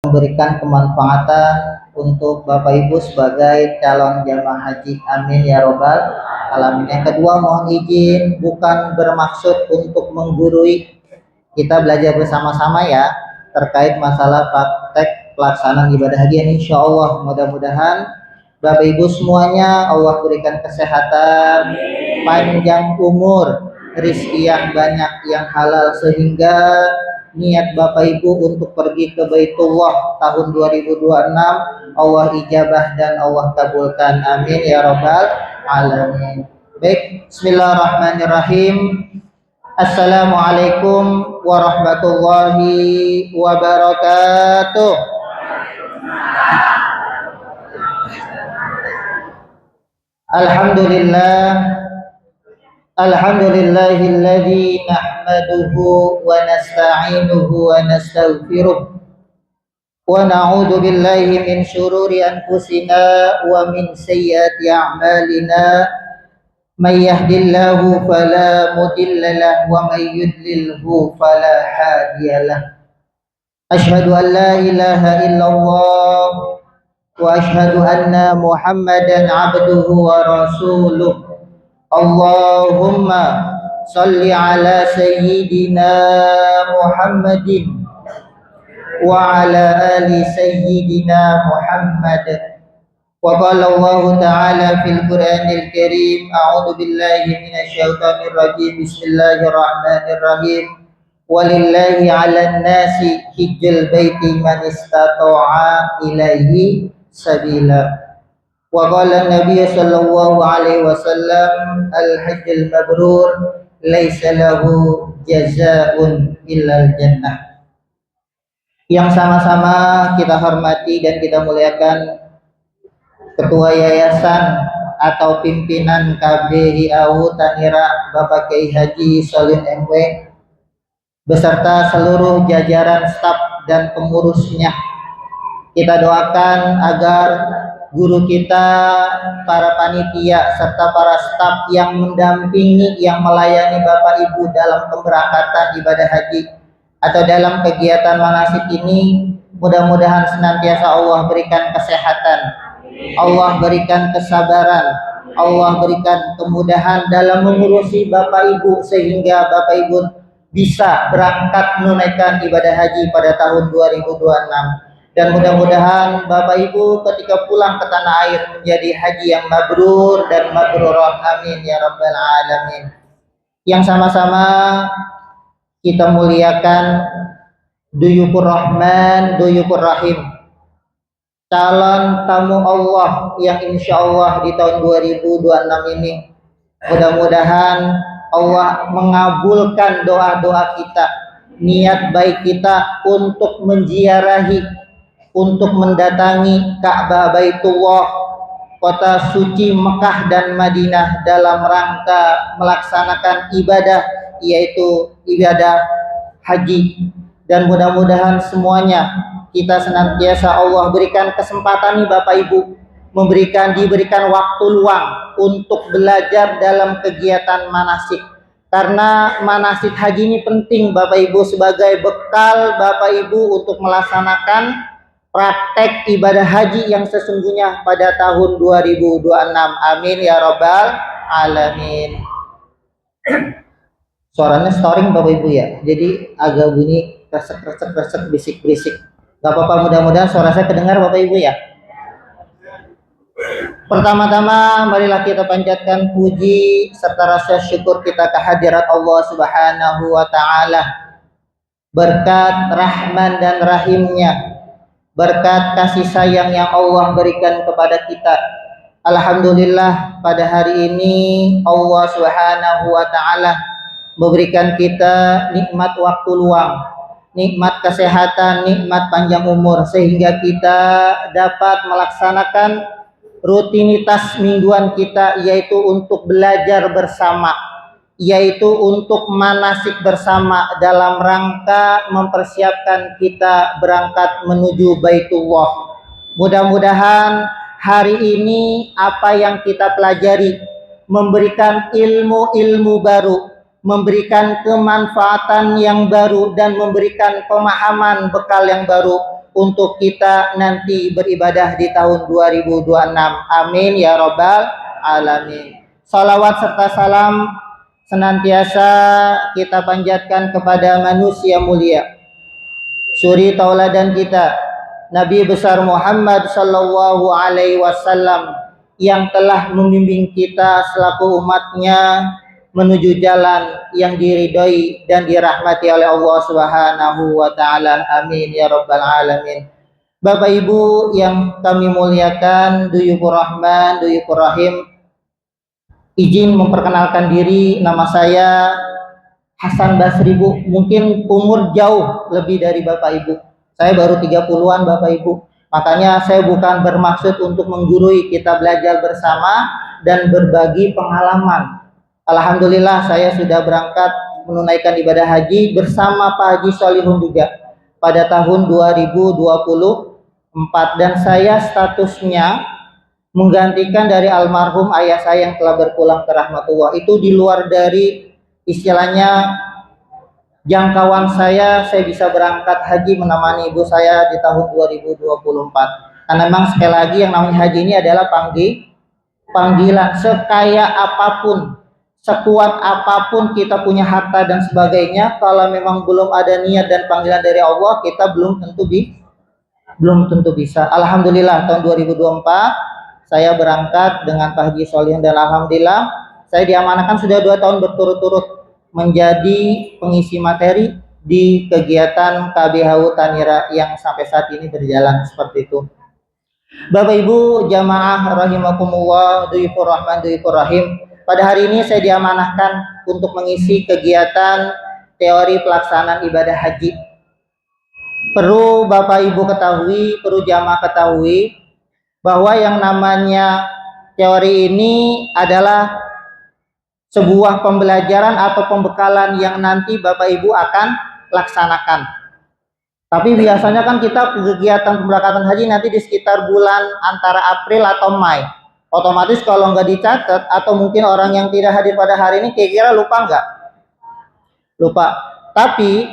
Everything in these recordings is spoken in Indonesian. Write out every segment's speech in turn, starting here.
memberikan kemanfaatan untuk Bapak Ibu sebagai calon jamaah haji. Amin ya robbal alamin. Yang kedua, mohon izin bukan bermaksud untuk menggurui, kita belajar bersama-sama ya terkait masalah praktek pelaksanaan ibadah haji. Insya Allah mudah-mudahan Bapak Ibu semuanya Allah berikan kesehatan, panjang umur, rezeki yang banyak, yang halal, sehingga niat Bapak Ibu untuk pergi ke Baitullah tahun 2026 Allah ijabah dan Allah kabulkan. Amin ya robbal alamin. Baik, bismillahirrahmanirrahim. Assalamualaikum warahmatullahi wabarakatuh. Alhamdulillah, alhamdulillahilladzi nahmaduhu wa nasta'inuhu wa nastaghfiruh wa na'udzu billahi min syururi anfusina wa min sayyiati a'malina. May yahdihillahu fala mudilla lahu wa may yudlilhu fala hadiyalah. Asyhadu an la ilaha illallah wa asyhadu anna Muhammadan abduhu wa rasuluh. Allahumma salli ala sayyidina Muhammadin wa ala ali sayyidina Muhammad. Wa qala Allah ta'ala fil Qur'anil Karim, a'udzu billahi minasy syaithanir rajim. Bismillahirrahmanirrahim. Walillahi 'alan nasi hijjul baiti man istata'a ilaihi sabila. Wa qala Nabi sallallahu alaihi wasallam, al-hajjul mabrur laisa lahu jazaa'un illal jannah. Yang sama-sama kita hormati dan kita muliakan Ketua Yayasan atau Pimpinan KBIAU Tanira Bapak Kiai Haji Solihin MW beserta seluruh jajaran staf dan pengurusnya. Kita doakan agar guru kita, para panitia, serta para staf yang mendampingi, yang melayani Bapak Ibu dalam pemberangkatan ibadah haji atau dalam kegiatan manasik ini, mudah-mudahan senantiasa Allah berikan kesehatan, Allah berikan kesabaran, Allah berikan kemudahan dalam mengurusi Bapak Ibu sehingga Bapak Ibu bisa berangkat menunaikan ibadah haji pada tahun 2026. Dan mudah-mudahan Bapak Ibu ketika pulang ke tanah air menjadi haji yang mabrur dan mabrurah. Amin ya rabbal alamin. Yang sama-sama kita muliakan Duyufur Rahman, Duyufur Rahim, calon tamu Allah yang insya Allah di tahun 2026 ini. Mudah-mudahan Allah mengabulkan doa-doa kita, niat baik kita untuk menziarahi, untuk mendatangi Ka'bah Baitullah, kota suci Mekah dan Madinah dalam rangka melaksanakan ibadah, yaitu ibadah haji. Dan mudah-mudahan semuanya kita senantiasa Allah berikan kesempatan nih Bapak Ibu, diberikan waktu luang untuk belajar dalam kegiatan manasik. Karena manasik haji ini penting Bapak Ibu sebagai bekal Bapak Ibu untuk melaksanakan praktek ibadah haji yang sesungguhnya pada tahun 2026. Amin ya robbal alamin. Suaranya storing Bapak Ibu ya, jadi agak bunyi kresek, bisik-bisik. Gak apa-apa, mudah-mudahan suara saya kedengar Bapak Ibu ya. Pertama-tama marilah kita panjatkan puji serta rasa syukur kita kehadirat Allah Subhanahu wa taala. Berkat rahman dan rahimnya, berkat kasih sayang yang Allah berikan kepada kita, alhamdulillah pada hari ini Allah Subhanahu wa taala memberikan kita nikmat waktu luang, nikmat kesehatan, nikmat panjang umur, sehingga kita dapat melaksanakan rutinitas mingguan kita, yaitu untuk belajar bersama, yaitu untuk manasik bersama dalam rangka mempersiapkan kita berangkat menuju Baitullah. Mudah-mudahan hari ini apa yang kita pelajari memberikan ilmu-ilmu baru, memberikan kemanfaatan yang baru, dan memberikan pemahaman bekal yang baru untuk kita nanti beribadah di tahun 2026. Amin ya rabbal alamin. Salawat serta salam senantiasa kita panjatkan kepada manusia mulia, suri tauladan kita, Nabi besar Muhammad sallallahu alaihi wasallam, yang telah membimbing kita selaku umatnya menuju jalan yang diridhoi dan dirahmati oleh Allah Subhanahu wa taala. Amin ya rabbal alamin. Bapak Ibu yang kami muliakan, duyufur rahman, duyufur rahim, izin memperkenalkan diri. Nama saya Hasan Basri, Bu. Mungkin umur jauh lebih dari Bapak Ibu. Saya baru 30-an Bapak Ibu. Makanya saya bukan bermaksud untuk menggurui, kita belajar bersama dan berbagi pengalaman. Alhamdulillah saya sudah berangkat menunaikan ibadah haji bersama Pak Haji Solihun juga pada tahun 2024, dan saya statusnya menggantikan dari almarhum ayah saya yang telah berpulang ke rahmatullah. Itu di luar dari istilahnya jangkauan saya bisa berangkat haji menemani ibu saya di tahun 2024. Karena memang sekali lagi yang namanya haji ini adalah panggilan. Sekaya apapun, sekuat apapun kita punya harta dan sebagainya, kalau memang belum ada niat dan panggilan dari Allah, kita belum tentu bisa. Alhamdulillah tahun 2024 saya berangkat dengan Pak Haji Solihin, dan alhamdulillah saya diamanahkan sudah 2 tahun berturut-turut menjadi pengisi materi di kegiatan KBHU Tanira yang sampai saat ini berjalan seperti itu. Bapak Ibu jamaah rahimakumullah, duyufur rahman, duyufur rahim, pada hari ini saya diamanahkan untuk mengisi kegiatan teori pelaksanaan ibadah haji. Perlu Bapak Ibu ketahui, perlu jamaah ketahui bahwa yang namanya teori ini adalah sebuah pembelajaran atau pembekalan yang nanti Bapak Ibu akan laksanakan. Tapi biasanya kan kita kegiatan pemberangkatan haji nanti di sekitar bulan antara April atau Mei. Otomatis kalau nggak dicatat, atau mungkin orang yang tidak hadir pada hari ini kira-kira lupa nggak? Lupa. Tapi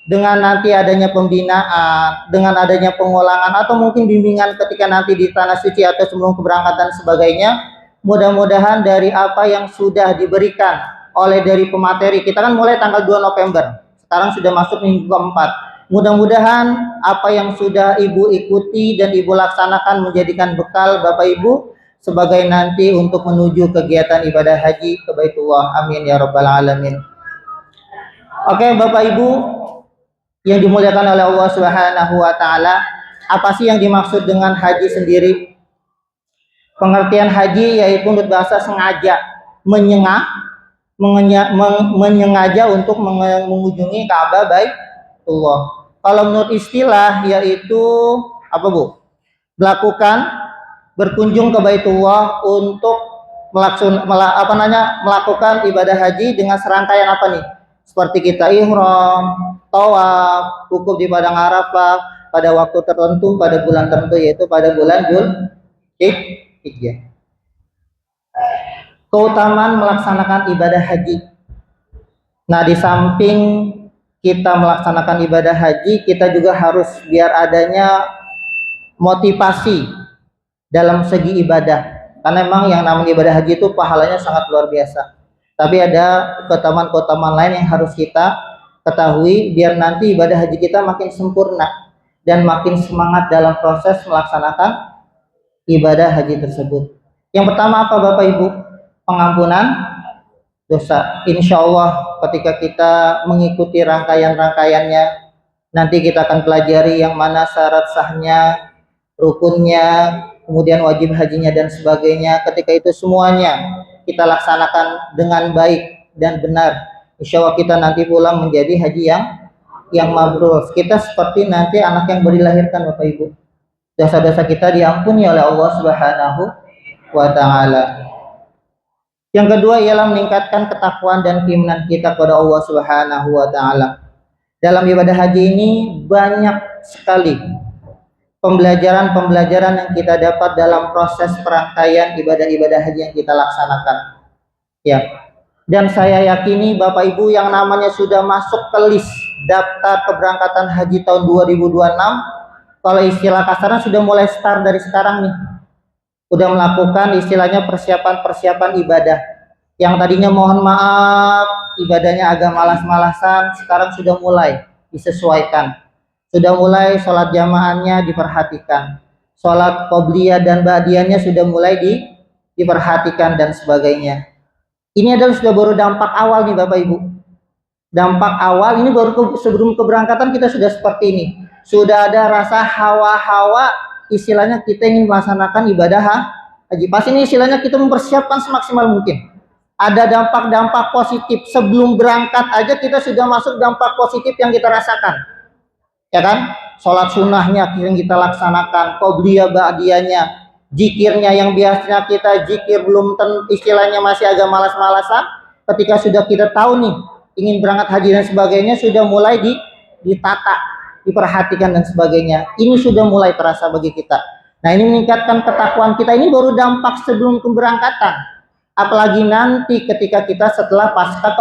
dengan nanti adanya pembinaan, dengan adanya pengulangan, atau mungkin bimbingan ketika nanti di tanah suci atau sebelum keberangkatan sebagainya, mudah-mudahan dari apa yang sudah diberikan oleh dari pemateri, kita kan mulai tanggal 2 November, sekarang sudah masuk minggu keempat. Mudah-mudahan apa yang sudah Ibu ikuti dan Ibu laksanakan menjadikan bekal Bapak Ibu sebagai nanti untuk menuju kegiatan ibadah haji ke Baitullah. Amin ya rabbal alamin. Oke Bapak Ibu yang dimuliakan oleh Allah Subhanahu wa taala, apa sih yang dimaksud dengan haji sendiri? Pengertian haji yaitu menurut bahasa sengaja, menyengaja untuk mengunjungi Ka'bah Baitullah. Kalau menurut istilah yaitu apa Bu? Berkunjung ke Baitullah untuk melakukan ibadah haji dengan serangkaian apa nih? Seperti kita ihram, tawaf, wukuf di padang Arafah pada waktu tertentu, pada bulan tertentu, yaitu pada bulan Dzulhijjah. Keutamaan melaksanakan ibadah haji. Nah, di samping kita melaksanakan ibadah haji, kita juga harus biar adanya motivasi dalam segi ibadah. Karena memang yang namanya ibadah haji itu pahalanya sangat luar biasa. Tapi ada keutamaan-keutamaan lain yang harus kita ketahui biar nanti ibadah haji kita makin sempurna dan makin semangat dalam proses melaksanakan ibadah haji tersebut. Yang pertama apa Bapak Ibu? Pengampunan dosa. Insya Allah ketika kita mengikuti rangkaian-rangkaiannya, nanti kita akan pelajari yang mana syarat sahnya, rukunnya, kemudian wajib hajinya dan sebagainya. Ketika itu semuanya kita laksanakan dengan baik dan benar, insya Allah kita nanti pulang menjadi haji yang mabrur. Kita seperti nanti anak yang baru dilahirkan Bapak Ibu. Dosa-dosa kita diampuni oleh Allah Subhanahu wa taala. Yang kedua ialah meningkatkan ketakwaan dan keimanan kita kepada Allah Subhanahu wa taala. Dalam ibadah haji ini banyak sekali pembelajaran yang kita dapat dalam proses perangkaian ibadah-ibadah haji yang kita laksanakan. Ya. Dan saya yakini Bapak Ibu yang namanya sudah masuk ke list daftar keberangkatan haji tahun 2026, kalau istilah kasarnya sudah mulai start dari sekarang nih. Udah melakukan istilahnya persiapan-persiapan ibadah. Yang tadinya mohon maaf, ibadahnya agak malas-malasan, sekarang sudah mulai disesuaikan. Sudah mulai sholat jamaahnya diperhatikan. Sholat qobliyah dan ba'diyahnya sudah mulai diperhatikan dan sebagainya. Ini adalah sudah baru dampak awal nih Bapak Ibu. Dampak awal ini baru sebelum keberangkatan kita sudah seperti ini. Sudah ada rasa hawa-hawa istilahnya kita ingin melaksanakan ibadah haji. Pas ini istilahnya kita mempersiapkan semaksimal mungkin. Ada dampak-dampak positif sebelum berangkat aja kita sudah masuk dampak positif yang kita rasakan. Ya kan? Sholat sunnahnya yang kita laksanakan, qobliyah ba'diyahnya, zikirnya yang biasanya kita zikir belum istilahnya masih agak malas-malasan, ketika sudah kita tahu nih ingin berangkat haji dan sebagainya sudah mulai ditata, diperhatikan dan sebagainya. Ini sudah mulai terasa bagi kita. Nah, ini meningkatkan ketakwaan kita. Ini baru dampak sebelum keberangkatan. Apalagi nanti ketika kita setelah pasca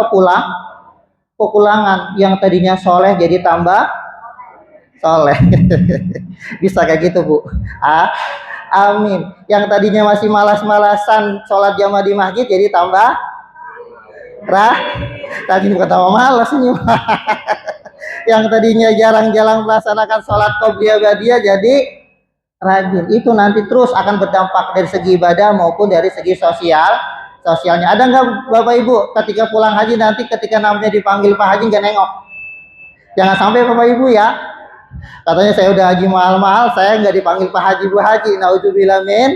kepulangan yang tadinya soleh jadi tambah soleh. Bisa kayak gitu Bu. Amin. Yang tadinya masih malas-malasan sholat jamaah di masjid jadi tambah tadi bukan tambah malas ini. Yang tadinya jarang-jarang melaksanakan sholat qobliyah ba'diyah jadi rajin. Itu nanti terus akan berdampak dari segi ibadah maupun dari segi sosialnya. Ada nggak Bapak Ibu ketika pulang haji nanti ketika namanya dipanggil Pak Haji nggak nengok? Jangan sampai Bapak Ibu ya. Katanya saya udah haji mahal-mahal, saya nggak dipanggil Pak Haji, Bu Haji. Naudzubillah min.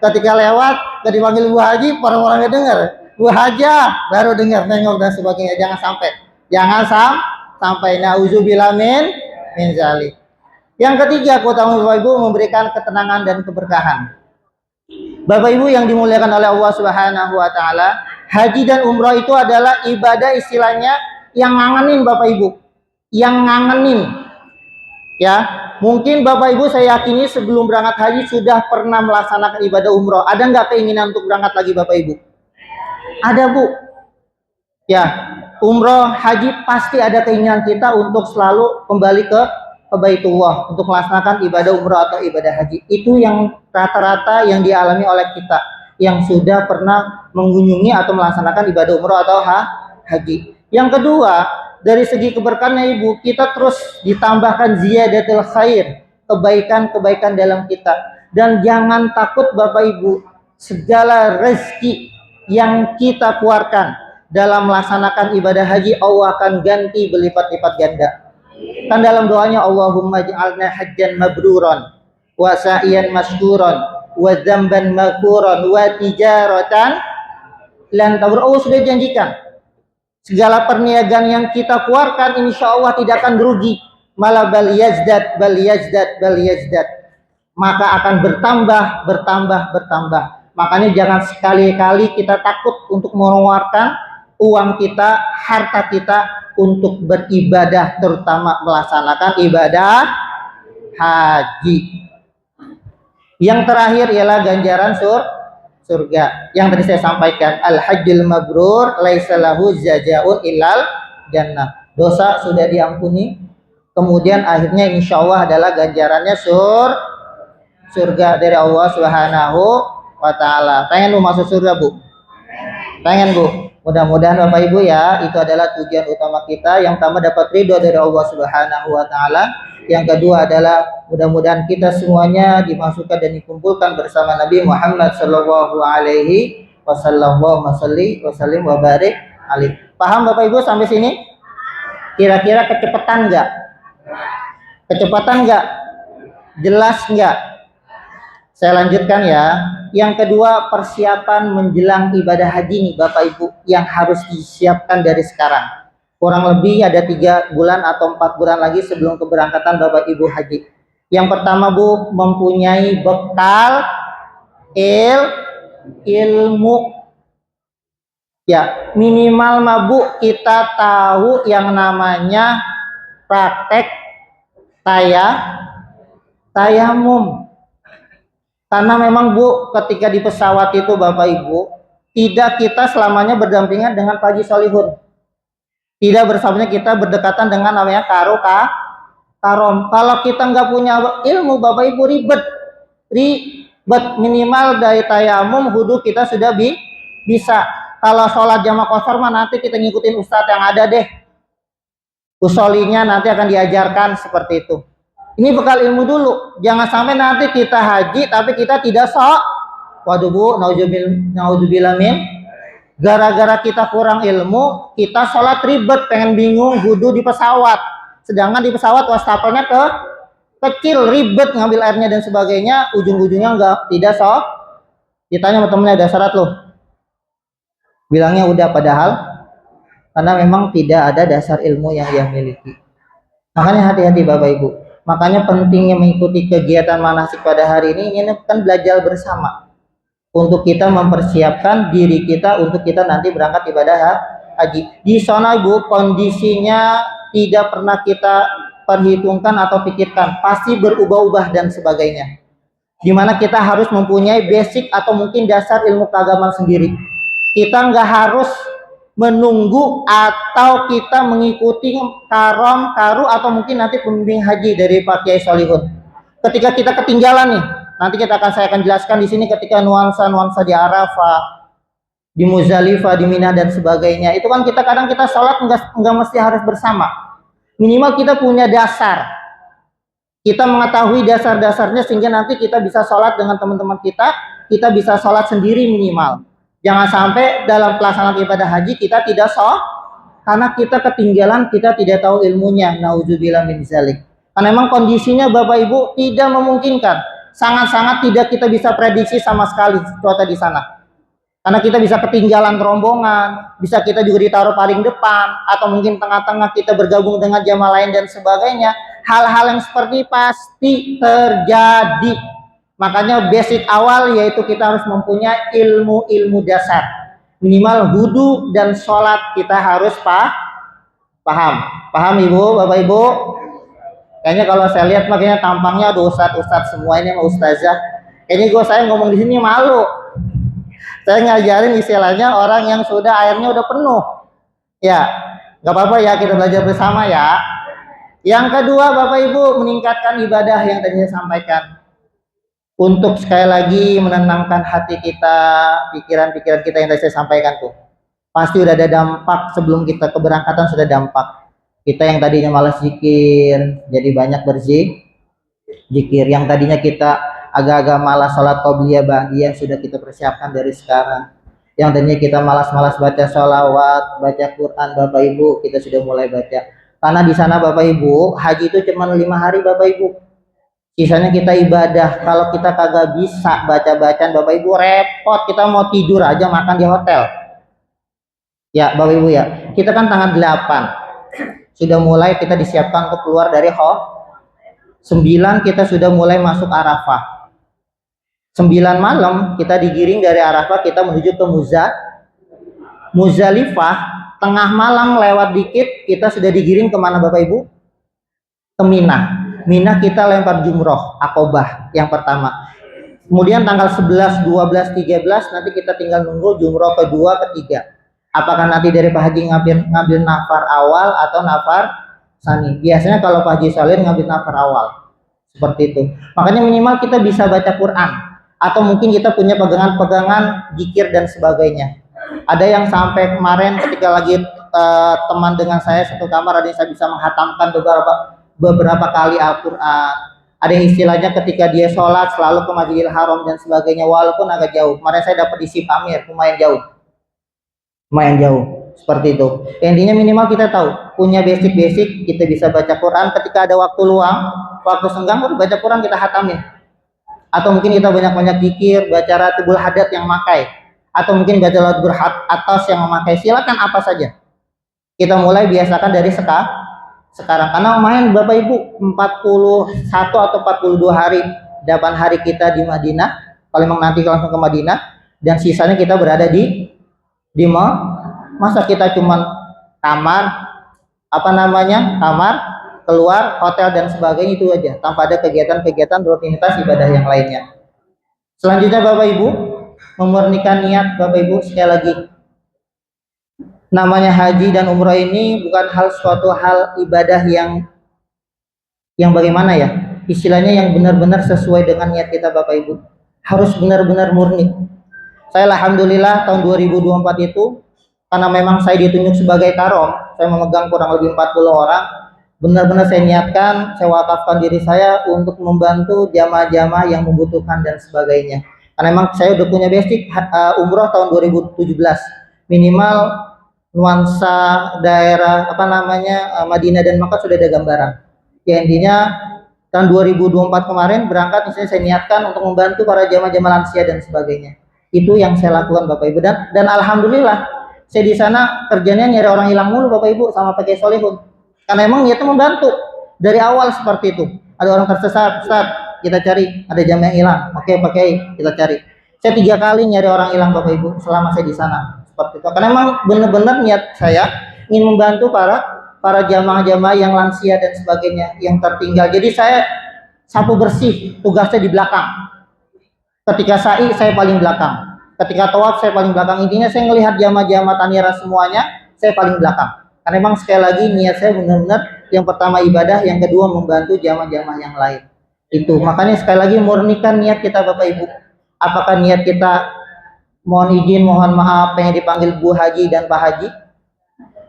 Ketika lewat nggak dipanggil Bu Haji, orang-orangnya dengar Bu Haja, baru dengar nengok dan sebagainya. Jangan sampai naudzubillah min zalik. Yang ketiga, keutamaan Bapak Ibu memberikan ketenangan dan keberkahan. Bapak Ibu yang dimuliakan oleh Allah Subhanahu wa taala, haji dan umroh itu adalah ibadah istilahnya yang ngangenin Bapak Ibu. Yang ngangenin. Ya, mungkin Bapak Ibu saya yakini sebelum berangkat haji sudah pernah melaksanakan ibadah umroh. Ada nggak keinginan untuk berangkat lagi Bapak Ibu? Ada Bu. Ya, umroh haji pasti ada keinginan kita untuk selalu kembali ke Baitullah untuk melaksanakan ibadah umroh atau ibadah haji. Itu yang rata-rata yang dialami oleh kita yang sudah pernah mengunjungi atau melaksanakan ibadah umroh atau haji. Yang kedua, dari segi keberkahannya Ibu, kita terus ditambahkan ziyadatul khair, kebaikan-kebaikan dalam kita. Dan jangan takut Bapak Ibu, segala rezeki yang kita keluarkan dalam melaksanakan ibadah haji Allah akan ganti berlipat-lipat ganda. Kan dalam doanya Allahumma ja'alna hajjan mabruran wa sa'iyan masykuran wa dzamban maghfuran wa tijaratan lan tabur. Allah sudah janjikan segala perniagaan yang kita keluarkan insya Allah tidak akan rugi, malah bal yazdad, maka akan bertambah. Makanya jangan sekali-kali kita takut untuk mengeluarkan uang kita, harta kita untuk beribadah, terutama melaksanakan ibadah haji. Yang terakhir ialah ganjaran surga. Yang tadi saya sampaikan, al-hajjul mabrur laisa lahu jazaa'un illal jannah. Dosa sudah diampuni, kemudian akhirnya insya Allah adalah ganjarannya surga dari Allah Subhanahu wa taala. Pengen lu masuk surga, Bu? Pengen, Bu? Mudah-mudahan Bapak Ibu ya, itu adalah tujuan utama kita. Yang pertama dapat ridho dari Allah Subhanahu wa taala. Yang kedua adalah mudah-mudahan kita semuanya dimasukkan dan dikumpulkan bersama Nabi Muhammad sallallahu alaihi wasallam. Wa sallim wa barik alaihi. Paham Bapak Ibu sampai sini? Kira-kira kecepatan enggak? Kecepatan enggak? Jelas enggak? Saya lanjutkan ya. Yang kedua, persiapan menjelang ibadah haji nih Bapak Ibu yang harus disiapkan dari sekarang. Kurang lebih ada 3 bulan atau 4 bulan lagi sebelum keberangkatan Bapak Ibu haji. Yang pertama Bu, mempunyai bekal ilmu. Ya, minimal Bu kita tahu yang namanya praktek tayamum. Karena memang Bu, ketika di pesawat itu Bapak Ibu, tidak kita selamanya berdampingan dengan Pak Haji Solihun. Tidak bersamanya kita berdekatan dengan namanya karo karom. Kalau kita nggak punya ilmu, Bapak Ibu, ribet. Minimal dari tayamum, wudu kita sudah bisa. Kalau sholat jamaah qashar mah nanti kita ngikutin ustadz yang ada deh. Usolinya nanti akan diajarkan seperti itu. Ini bekal ilmu dulu. Jangan sampai nanti kita haji tapi kita tidak sok. Waduh Bu, naudzubillah min. Gara-gara kita kurang ilmu, kita sholat ribet, pengen bingung, wudu di pesawat. Sedangkan di pesawat wastafelnya kecil, ribet ngambil airnya dan sebagainya, ujung-ujungnya tidak sok. Ditanya sama temennya, ada syarat loh. Bilangnya udah, padahal karena memang tidak ada dasar ilmu yang dia miliki. Makanya hati-hati Bapak Ibu. Makanya pentingnya mengikuti kegiatan manasik pada hari ini kan belajar bersama. Untuk kita mempersiapkan diri kita untuk kita nanti berangkat ibadah haji. Di sana Ibu, kondisinya tidak pernah kita perhitungkan atau pikirkan, pasti berubah-ubah dan sebagainya. Dimana kita harus mempunyai basic atau mungkin dasar ilmu keagamaan sendiri. Kita nggak harus menunggu atau kita mengikuti karu atau mungkin nanti pembimbing haji dari Pak Kiai Solihun. Ketika kita ketinggalan nih, nanti saya akan jelaskan di sini ketika nuansa-nuansa di Arafah, di Muzdalifah, di Mina dan sebagainya. Itu kan kadang kita sholat nggak mesti harus bersama. Minimal kita punya dasar. Kita mengetahui dasar-dasarnya sehingga nanti kita bisa sholat dengan teman-teman kita bisa sholat sendiri minimal. Jangan sampai dalam pelaksanaan ibadah haji kita tidak karena kita ketinggalan, kita tidak tahu ilmunya. Nauzubillah min dzalik. Karena memang kondisinya Bapak Ibu tidak memungkinkan. Sangat-sangat tidak kita bisa prediksi sama sekali cuaca di sana. Karena kita bisa ketinggalan rombongan, bisa kita juga ditaruh paling depan, atau mungkin tengah-tengah kita bergabung dengan jamaah lain dan sebagainya. Hal-hal yang seperti pasti terjadi. Makanya basic awal yaitu kita harus mempunyai ilmu dasar. Minimal wudu dan sholat kita harus paham. Paham Ibu, Bapak Ibu? Kayaknya kalau saya lihat makanya tampangnya ada ustadz semua ini sama ustazah. Ini saya ngomong di sini malu. Saya ngajarin istilahnya orang yang sudah airnya udah penuh. Ya, nggak apa-apa ya, kita belajar bersama ya. Yang kedua Bapak Ibu, meningkatkan ibadah yang tadi saya sampaikan. Untuk sekali lagi menenangkan hati kita, pikiran-pikiran kita yang tadi saya sampaikan tuh. Pasti udah ada dampak sebelum kita keberangkatan, sudah dampak. Kita yang tadinya malas zikir, jadi banyak berzikir. Yang tadinya kita agak-agak malas sholat qobliyah ba'diyah, sudah kita persiapkan dari sekarang. Yang tadinya kita malas-malas baca sholawat, baca Quran, Bapak Ibu, kita sudah mulai baca. Karena di sana Bapak Ibu, haji itu cuma 5 hari Bapak Ibu. Sisanya kita ibadah. Kalau kita kagak bisa baca-bacaan Bapak Ibu repot. Kita mau tidur aja makan di hotel. Ya Bapak Ibu ya. Kita kan tanggal 8. Sudah mulai kita disiapkan untuk keluar dari 9 kita sudah mulai masuk Arafah. 9 malam kita digiring dari Arafah, kita menuju ke Muzdalifah. Tengah malam lewat dikit kita sudah digiring kemana Bapak Ibu? Ke Mina. Mina kita lempar jumroh akobah yang pertama. Kemudian tanggal 11, 12, 13 nanti kita tinggal nunggu jumroh kedua, ketiga. Apakah nanti dari Pak Haji ngambil nafar awal atau nafar sani? Biasanya kalau Pak Haji Salim ngambil nafar awal. Seperti itu. Makanya minimal kita bisa baca Quran. Atau mungkin kita punya pegangan-pegangan zikir dan sebagainya. Ada yang sampai kemarin ketika lagi teman dengan saya satu kamar, ada yang saya bisa menghatamkan beberapa kali Al-Quran. Ada yang istilahnya ketika dia sholat selalu ke Masjidil Haram dan sebagainya, walaupun agak jauh. Kemarin saya dapat di Sipamir, lumayan jauh seperti itu. Intinya minimal kita tahu, punya basic, kita bisa baca Quran. Ketika ada waktu luang, waktu senggang, baca Quran kita hatamin. Atau mungkin kita banyak-banyak zikir, baca Ratibul Hadat yang memakai, atau mungkin baca Laut Berhat atas yang memakai. Silakan apa saja. Kita mulai biasakan dari sekarang, karena main Bapak Ibu 41 atau 42 hari 8 hari kita di Madinah. Kalau memang nanti langsung ke Madinah, dan sisanya kita berada di masa kita cuman kamar keluar hotel dan sebagainya, itu aja tanpa ada kegiatan rutinitas ibadah yang lainnya. Selanjutnya Bapak Ibu, memurnikan niat Bapak Ibu. Sekali lagi, namanya haji dan umroh ini bukan suatu hal ibadah yang yang bagaimana ya, istilahnya yang benar-benar sesuai dengan niat kita Bapak Ibu, harus benar-benar murni. Saya alhamdulillah tahun 2024 itu, karena memang saya ditunjuk sebagai karom, saya memegang kurang lebih 40 orang, benar-benar saya niatkan, saya wakafkan diri saya untuk membantu jamaah-jamaah yang membutuhkan dan sebagainya. Karena memang saya udah punya basic umroh tahun 2017, minimal nuansa daerah apa namanya Madinah dan Makkah sudah ada gambaran. Ya intinya tahun 2024 kemarin berangkat, misalnya saya niatkan untuk membantu para jamaah-jamaah lansia dan sebagainya. Itu yang saya lakukan Bapak Ibu, dan alhamdulillah saya di sana kerjanya nyari orang hilang mulu Bapak Ibu sama pakai solihun. Karena emang niatnya membantu dari awal seperti itu. Ada orang tersesat, Ustaz, kita cari. Ada jamaah yang hilang, oke pakai kita cari. Saya 3 kali nyari orang hilang Bapak Ibu selama saya di sana seperti itu. Karena emang benar-benar niat saya ingin membantu para jamaah-jamaah yang lansia dan sebagainya yang tertinggal. Jadi saya sapu bersih, tugasnya di belakang. Ketika sa'i saya paling belakang, ketika tawaf saya paling belakang. Intinya saya melihat jamaah-jamaah tanira semuanya, saya paling belakang. Karena memang sekali lagi niat saya benar-benar yang pertama ibadah, yang kedua membantu jamaah-jamaah yang lain. Itu makanya sekali lagi murnikan niat kita Bapak Ibu. Apakah niat kita mohon izin, mohon maaf pengen dipanggil Bu Haji dan Pak Haji,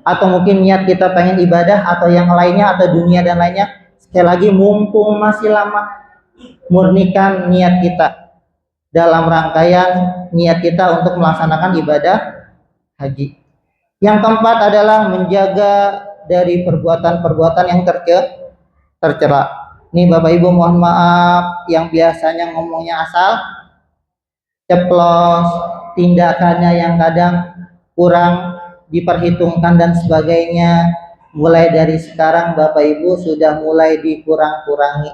atau mungkin niat kita pengen ibadah atau yang lainnya atau dunia dan lainnya. Sekali lagi mumpung masih lama, murnikan niat kita dalam rangkaian niat kita untuk melaksanakan ibadah haji. Yang keempat adalah menjaga dari perbuatan-perbuatan yang tercela. Ini Bapak Ibu mohon maaf yang biasanya ngomongnya asal ceplos, tindakannya yang kadang kurang diperhitungkan dan sebagainya, mulai dari sekarang Bapak Ibu sudah mulai dikurang-kurangi.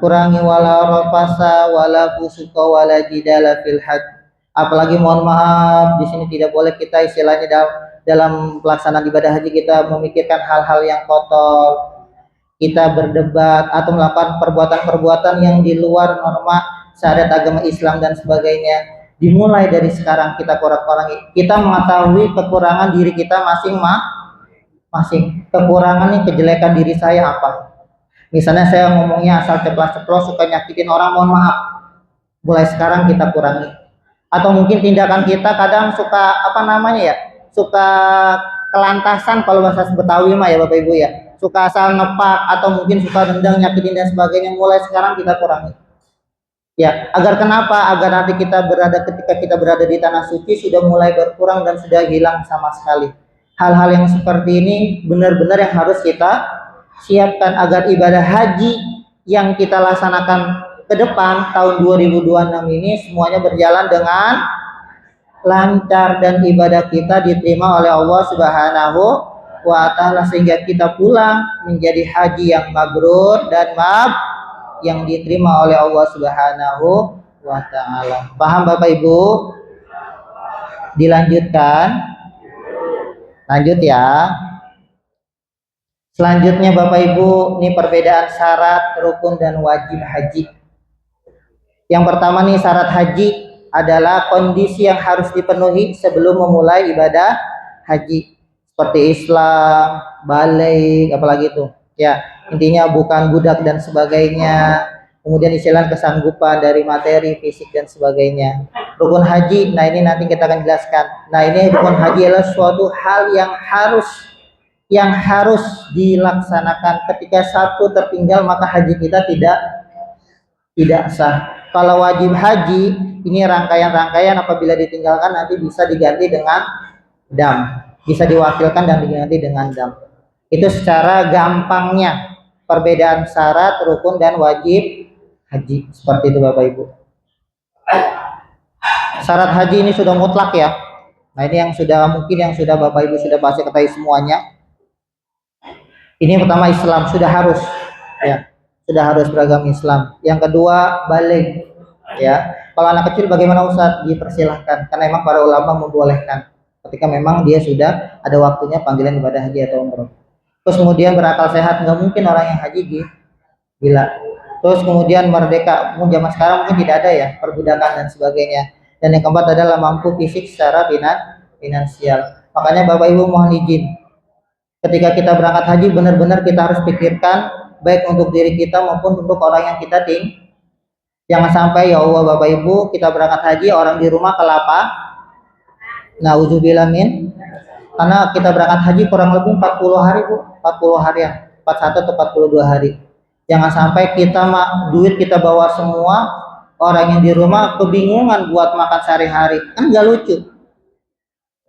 Kurangi wala rafasa wala fusuqa wala jidala fil hajj. Apalagi mohon maaf di sini tidak boleh kita istilahnya dalam pelaksanaan ibadah haji kita memikirkan hal-hal yang kotor, kita berdebat atau melakukan perbuatan-perbuatan yang di luar norma syariat agama Islam dan sebagainya. Dimulai dari sekarang kita kurangi. Kita mengetahui kekurangan diri kita masing-masing. Kekurangan nih, kejelekan diri saya apa? Misalnya saya ngomongnya asal ceplas-ceplos, suka nyakitin orang, mohon maaf. Mulai sekarang kita kurangi. Atau mungkin tindakan kita kadang suka apa namanya ya? Suka kelantasan kalau bahasa Betawi mah ya Bapak Ibu ya. Suka asal ngepak atau mungkin suka nendang, nyakitin dan sebagainya. Mulai sekarang kita kurangi. Ya, agar kenapa? Agar nanti ketika kita berada di tanah suci sudah mulai berkurang dan sudah hilang sama sekali. Hal-hal yang seperti ini benar-benar yang harus kita siapkan agar ibadah haji yang kita laksanakan ke depan tahun 2026 ini semuanya berjalan dengan lancar dan ibadah kita diterima oleh Allah Subhanahu wa Ta'ala, sehingga kita pulang menjadi haji yang mabrur dan yang diterima oleh Allah Subhanahu wa Ta'ala. Paham Bapak Ibu? Dilanjutkan. Lanjut ya. Selanjutnya Bapak Ibu, ini perbedaan syarat, rukun dan wajib haji. Yang pertama nih, syarat haji adalah kondisi yang harus dipenuhi sebelum memulai ibadah haji, seperti Islam, balik, apalagi itu. Ya, intinya bukan budak dan sebagainya. Kemudian istilah kesanggupan dari materi, fisik dan sebagainya. Rukun haji, nah ini nanti kita akan jelaskan. Nah ini rukun haji adalah suatu hal yang harus dilaksanakan. Ketika satu tertinggal maka haji kita tidak sah. Kalau wajib haji ini rangkaian-rangkaian apabila ditinggalkan nanti bisa diganti dengan dam, bisa diwakilkan dan diganti dengan dam. Itu secara gampangnya perbedaan syarat, rukun dan wajib haji, seperti itu Bapak Ibu. Syarat haji ini sudah mutlak ya. Nah ini yang sudah Bapak Ibu sudah pasti ketahui semuanya. Ini pertama Islam sudah harus ya. Sudah harus beragama Islam. Yang kedua balik ya. Kalau anak kecil bagaimana Ustaz? Dipersilahkan karena memang para ulama membolehkan ketika memang dia sudah ada waktunya panggilan ibadah haji atau umroh. Terus kemudian berakal sehat, nggak mungkin orang yang haji gila. Terus kemudian merdeka, zaman sekarang mungkin tidak ada ya perbudakan dan sebagainya. Dan yang keempat adalah mampu fisik secara finansial. Makanya Bapak Ibu mohon izin Ketika kita berangkat haji, benar-benar kita harus pikirkan baik untuk diri kita maupun untuk orang yang kita ting. Jangan sampai ya Allah Bapak Ibu kita berangkat haji orang di rumah kelapa. Nauzubillah min. Karena kita berangkat haji kurang lebih 40 hari Bu, 40 harian, 41 atau 42 hari. Jangan sampai kita duit kita bawa semua, orang yang di rumah kebingungan buat makan sehari-hari. Kan nggak lucu.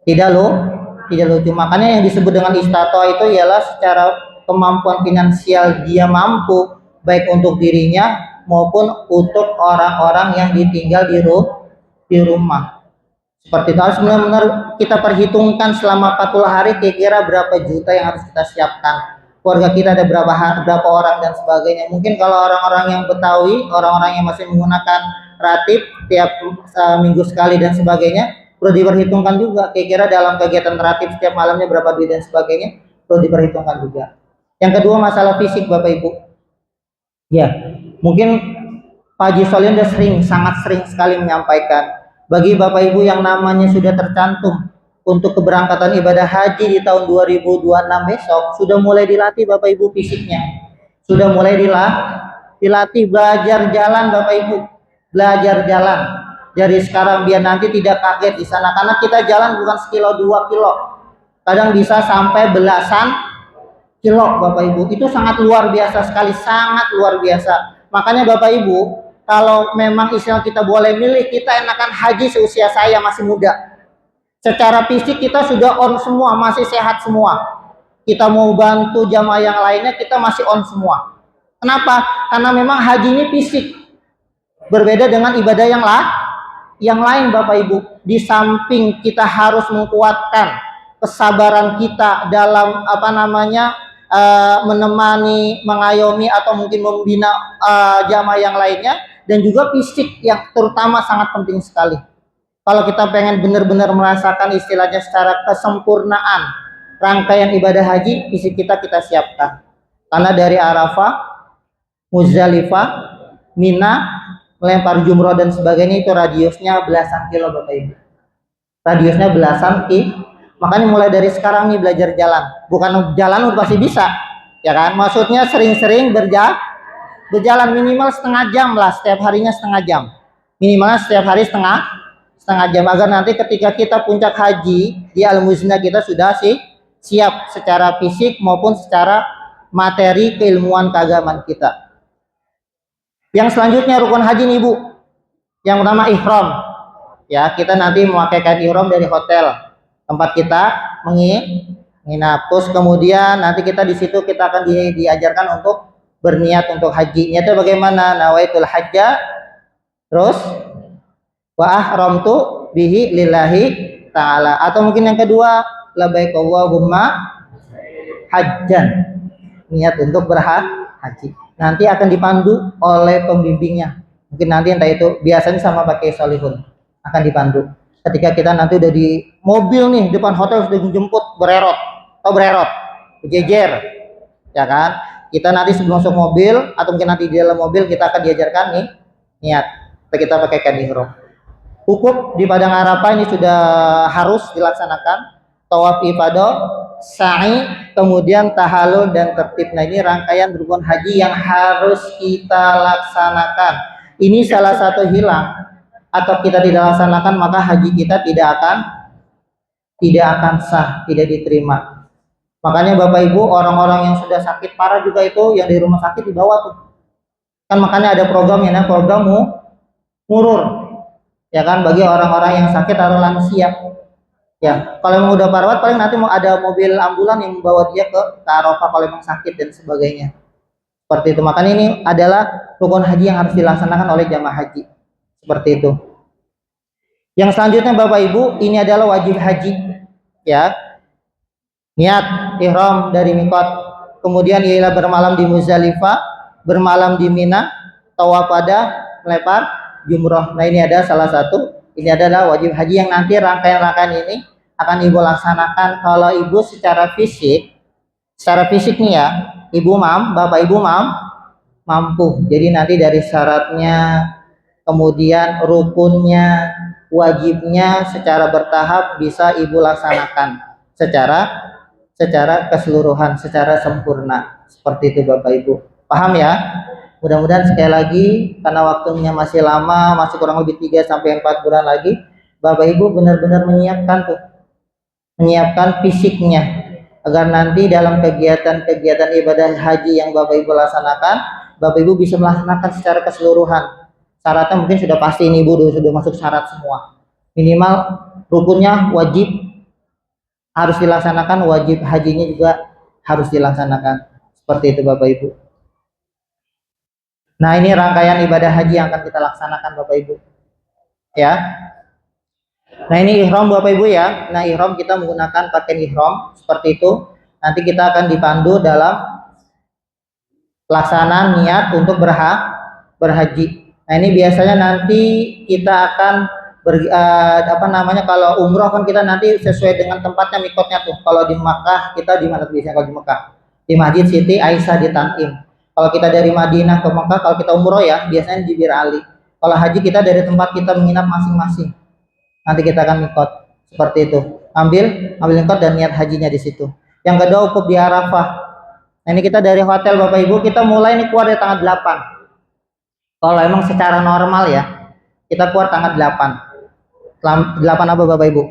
Tidak lucu. Makanya yang disebut dengan istato itu ialah secara kemampuan finansial dia mampu baik untuk dirinya maupun untuk orang-orang yang ditinggal di rumah. Seperti itu harus benar-benar kita perhitungkan selama 40 hari kira-kira berapa juta yang harus kita siapkan. Keluarga kita ada berapa orang dan sebagainya. Mungkin kalau orang-orang yang Betawi, orang-orang yang masih menggunakan ratib tiap minggu sekali dan sebagainya, perlu diperhitungkan juga kira-kira dalam kegiatan ratib setiap malamnya berapa duit dan sebagainya, perlu diperhitungkan juga. Yang kedua masalah fisik Bapak Ibu. Ya, mungkin Pak Haji Solihin sudah sangat sering sekali menyampaikan bagi Bapak Ibu yang namanya sudah tercantum untuk keberangkatan ibadah haji di tahun 2026 besok, sudah mulai dilatih Bapak Ibu fisiknya. Sudah mulai dilatih belajar jalan Bapak Ibu. Belajar jalan. Dari sekarang biar nanti tidak kaget di sana. Karena kita jalan bukan sekilo 2 kilo. Kadang bisa sampai belasan kilo Bapak Ibu. Itu sangat luar biasa sekali. Sangat luar biasa. Makanya Bapak Ibu, kalau memang istilah kita boleh milih, kita enakan haji seusia saya masih muda. Secara fisik kita sudah on semua, masih sehat semua. Kita mau bantu jamaah yang lainnya, kita masih on semua. Kenapa? Karena memang haji ini fisik. Berbeda dengan ibadah yang lain Bapak Ibu. Di samping kita harus menguatkan kesabaran kita dalam menemani, mengayomi atau mungkin membina jamaah yang lainnya, dan juga fisik yang terutama sangat penting sekali. Kalau kita pengen benar-benar merasakan istilahnya secara kesempurnaan rangkaian ibadah haji, fisik kita siapkan. Karena dari Arafah, Muzdalifah, Mina, melempar jumroh dan sebagainya itu radiusnya belasan kilo Bapak Ibu. Radiusnya belasan kilo. Makanya mulai dari sekarang nih belajar jalan. Bukan jalan pasti bisa, ya kan? Maksudnya sering-sering berjalan minimal setengah jam lah, setiap harinya setengah jam. Minimalnya setiap hari setengah jam agar nanti ketika kita puncak haji di Al-Muznah kita sudah siap secara fisik maupun secara materi keilmuan keagamaan kita. Yang selanjutnya rukun haji nih Bu. Yang pertama ihram. Ya, kita nanti memakaikan ihram dari hotel tempat kita menginap. Terus kemudian nanti kita di situ kita akan diajarkan untuk berniat untuk haji. Niatnya bagaimana? Nawaitul hajja. Terus wa ahramtu bihi lillahi ta'ala. Atau mungkin yang kedua, labbaik Allahumma hajjan. Niat untuk berhaji. Nanti akan dipandu oleh pembimbingnya. Mungkin nanti entah itu biasanya sama pakai solihun akan dipandu. Ketika kita nanti udah di mobil nih depan hotel sudah dijemput bererot, berjejer, ya kan? Kita nanti sebelum masuk mobil atau mungkin nanti di dalam mobil kita akan diajarkan nih niat. Kita pakaikan ihram. Wukuf di padang Arafah ini sudah harus dilaksanakan. Tawaf ifadah, sa'i, kemudian tahallul dan tertib. Nah ini rangkaian rukun haji yang harus kita laksanakan. Ini salah satu hilang atau kita tidak laksanakan maka haji kita tidak akan sah, tidak diterima. Makanya Bapak Ibu, orang-orang yang sudah sakit parah juga itu yang di rumah sakit dibawa tuh. Kan makanya ada program ya, program murur. Ya kan bagi orang-orang yang sakit atau lansia. Ya, kalau memang udah parawat paling nanti mau ada mobil ambulan yang membawa dia ke Arafah kalau memang sakit dan sebagainya. Seperti itu. Makanya ini adalah rukun haji yang harus dilaksanakan oleh jamaah haji. Seperti itu. Yang selanjutnya Bapak Ibu, ini adalah wajib haji. Ya. Niat ihram dari miqat. Kemudian ialah bermalam di Muzdalifah, bermalam di Mina, tawaf pada melempar jumroh. Nah, ini ada salah satu. Ini adalah wajib haji yang nanti rangkaian-rangkaian ini akan Ibu laksanakan. Kalau Ibu secara fisik nih ya, Bapak Ibu mampu. Jadi nanti dari syaratnya, kemudian rukunnya, wajibnya secara bertahap bisa Ibu laksanakan secara secara keseluruhan, secara sempurna. Seperti itu Bapak Ibu. Paham ya? Mudah-mudahan sekali lagi, karena waktunya masih lama, masih kurang lebih 3 sampai 4 bulan lagi, Bapak Ibu benar-benar menyiapkan fisiknya, agar nanti dalam kegiatan-kegiatan ibadah haji yang Bapak Ibu laksanakan, Bapak Ibu bisa melaksanakan secara keseluruhan. Syaratnya mungkin sudah pasti ini Ibu, sudah masuk syarat semua. Minimal rukunnya wajib harus dilaksanakan, wajib hajinya juga harus dilaksanakan. Seperti itu Bapak Ibu. Nah, ini rangkaian ibadah haji yang akan kita laksanakan Bapak Ibu. Ya. Nah, ini ihram Bapak Ibu ya. Nah, ihram kita menggunakan pakaian ihram seperti itu. Nanti kita akan dipandu dalam pelaksanaan niat untuk berhaji. Nah, ini biasanya nanti kita akan kalau umroh kan kita nanti sesuai dengan tempatnya, mikotnya tuh. Kalau di Makkah kita di mana biasanya kalau di Makkah? Di Masjid Siti Aisyah di Tanim. Kalau kita dari Madinah ke Makkah, kalau kita umroh ya biasanya di Bir Ali. Kalau haji kita dari tempat kita menginap masing-masing. Nanti kita akan mikot seperti itu. Ambil mikot dan niat hajinya di situ. Yang kedua wukuf di Arafah. Nah, ini kita dari hotel Bapak Ibu, kita mulai ini keluar dari tanggal 8. Kalau emang secara normal ya, kita keluar tanggal 8. 8 apa Bapak Ibu?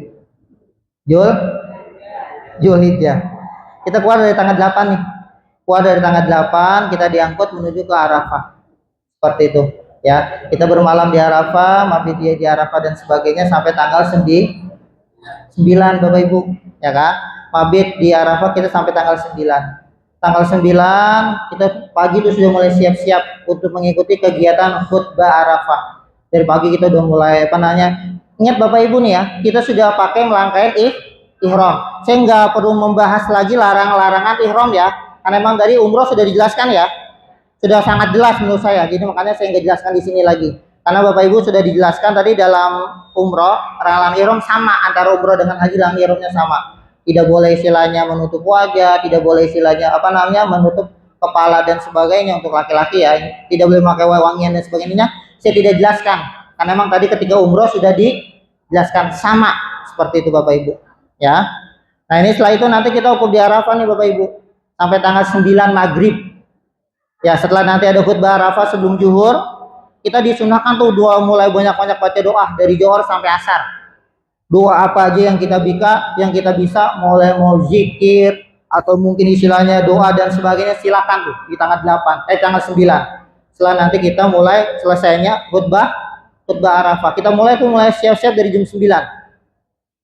Zulhijjah. Kita keluar dari tanggal 8 nih. Keluar dari tanggal 8, kita diangkut menuju ke Arafah. Seperti itu. Ya, kita bermalam di Arafah, mabit di Arafah dan sebagainya sampai tanggal 9 Bapak Ibu, ya kan? Mabit di Arafah kita sampai tanggal 9. Tanggal 9 kita pagi itu sudah mulai siap-siap untuk mengikuti kegiatan khutbah Arafah. Dari pagi kita udah mulai ingat Bapak Ibu nih ya, kita sudah pakai melangkai ihram. Saya nggak perlu membahas lagi larangan ihram ya, karena memang dari umroh sudah dijelaskan ya. Sudah sangat jelas menurut saya, jadi makanya saya nggak jelaskan di sini lagi. Karena Bapak Ibu sudah dijelaskan tadi dalam umroh, larangan ihram sama antara umroh dengan haji, larangan ihramnya sama. Tidak boleh istilahnya menutup wajah, tidak boleh istilahnya menutup kepala dan sebagainya untuk laki-laki ya. Tidak boleh memakai wangian dan sebagainya. Saya tidak jelaskan, karena memang tadi ketika umroh sudah dijelaskan sama seperti itu Bapak Ibu. Ya. Nah, ini setelah itu nanti kita wukuf di Arafah nih Bapak Ibu sampai tanggal 9 maghrib. Ya, setelah nanti ada khutbah Arafah sebelum zuhur, kita disunahkan tuh mulai banyak-banyak baca doa dari zuhur sampai asar. Doa apa aja yang kita bisa, mulai mau zikir atau mungkin istilahnya doa dan sebagainya, silakan tuh di tanggal 9. Setelah nanti kita mulai selesainya khutbah Arafah. Kita mulai siap-siap dari jam 9.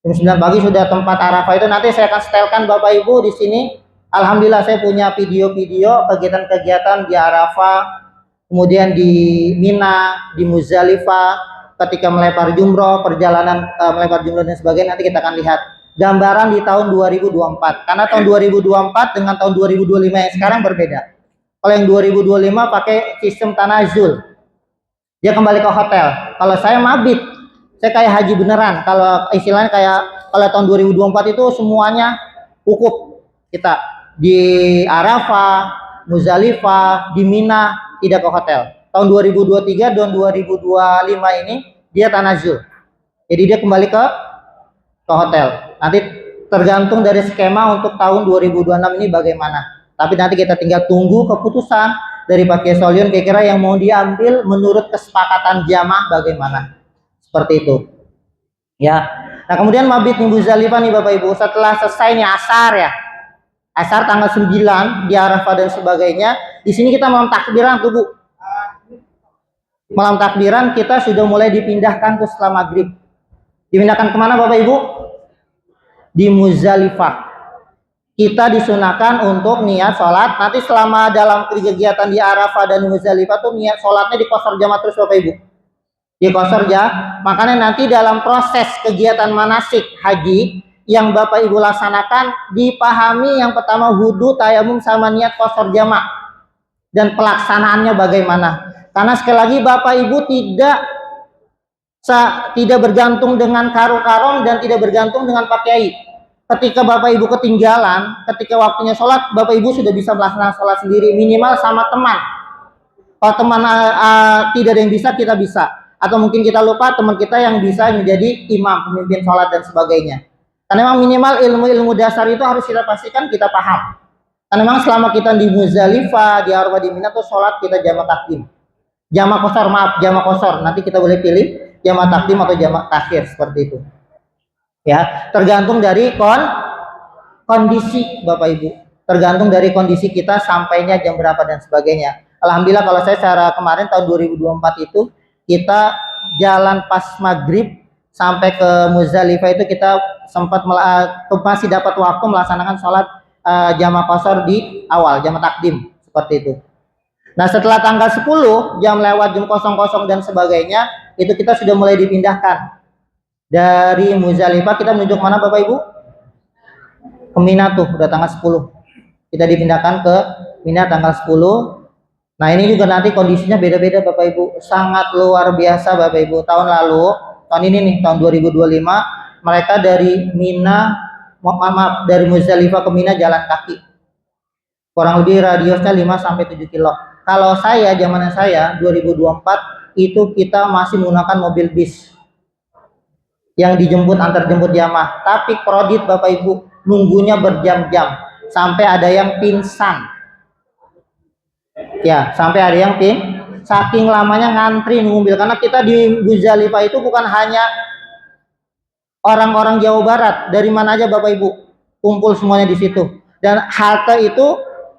Jam 9 pagi sudah tempat Arafah itu nanti saya akan setelkan Bapak Ibu di sini. Alhamdulillah saya punya video-video kegiatan-kegiatan di Arafah, kemudian di Mina, di Muzdalifah, ketika melempar jumroh, perjalanan melempar jumroh dan sebagainya. Nanti kita akan lihat gambaran di tahun 2024. Karena tahun 2024 dengan tahun 2025 yang sekarang berbeda. Kalau yang 2025 pakai sistem tanazul, dia kembali ke hotel. Kalau saya mabit, saya kayak haji beneran. Kalau istilahnya kalau tahun 2024 itu semuanya wukuf kita di Arafah, Muzdalifah, di Mina, tidak ke hotel. Tahun 2023 dan 2025 ini dia tanazul. Jadi dia kembali ke hotel. Nanti tergantung dari skema untuk tahun 2026 ini bagaimana. Tapi nanti kita tinggal tunggu keputusan dari Pak Kiai Soliun kira-kira yang mau diambil menurut kesepakatan jamaah bagaimana. Seperti itu. Ya. Nah, kemudian mabit di Muzdalifah nih Bapak Ibu, setelah selesai nih asar ya. Asar tanggal 9 di Arafah dan sebagainya. Di sini kita malam takbiran tuh Bu. Malam takbiran kita sudah mulai dipindahkan ke setelah maghrib. Dipindahkan kemana Bapak Ibu? Di Muzdalifah. Kita disunahkan untuk niat sholat. Nanti selama dalam kegiatan di Arafah dan Muzdalifah tuh niat sholatnya di qashar jamaah terus Bapak Ibu. Di qashar jamaah. Makanya nanti dalam proses kegiatan manasik haji yang Bapak Ibu laksanakan, dipahami yang pertama wudu, tayamum sama niat qashar jamaah dan pelaksanaannya bagaimana. Karena sekali lagi Bapak Ibu tidak bergantung dengan karo-karong dan tidak bergantung dengan Pak Kiai. Ketika Bapak Ibu ketinggalan, ketika waktunya sholat, Bapak Ibu sudah bisa melaksanakan sholat sendiri, minimal sama teman. Kalau teman tidak ada yang bisa, kita bisa. Atau mungkin kita lupa teman kita yang bisa menjadi imam, pemimpin sholat dan sebagainya. Karena memang minimal ilmu-ilmu dasar itu harus kita pastikan kita paham. Karena memang selama kita di Muzdalifah, di Arafah, di Mina tuh sholat kita jamak takdim. Jamak qashar, maaf, jamak qashar. Nanti kita boleh pilih jamak takdim atau jamak takhir seperti itu. Ya, tergantung dari kondisi Bapak Ibu. Tergantung dari kondisi kita sampainya jam berapa dan sebagainya. Alhamdulillah kalau saya secara kemarin tahun 2024 itu kita jalan pas maghrib sampai ke Muzdalifah itu kita sempat masih dapat waktu melaksanakan sholat jamak qashar di awal, jamak takdim seperti itu. Nah setelah tanggal 10 jam lewat jam 00 dan sebagainya itu kita sudah mulai dipindahkan dari Muzdalifah kita menuju mana Bapak Ibu? Ke Mina tuh udah tanggal 10 kita dipindahkan ke Mina tanggal 10. Nah ini juga nanti kondisinya beda-beda Bapak Ibu, sangat luar biasa Bapak Ibu. Tahun ini nih tahun 2025 mereka dari Mina dari Muzdalifah ke Mina jalan kaki, kurang lebih radiusnya 5-7 kilo. Kalau zamannya saya 2024 itu kita masih menggunakan mobil bis yang dijemput antar jemput jamaah, tapi kredit Bapak Ibu nunggunya berjam-jam sampai ada yang pingsan. Ya, sampai ada yang saking lamanya ngantri nunggu mobil. Karena kita di Muzdalifah itu bukan hanya orang-orang Jawa Barat, dari mana aja Bapak Ibu kumpul semuanya di situ. Dan halte itu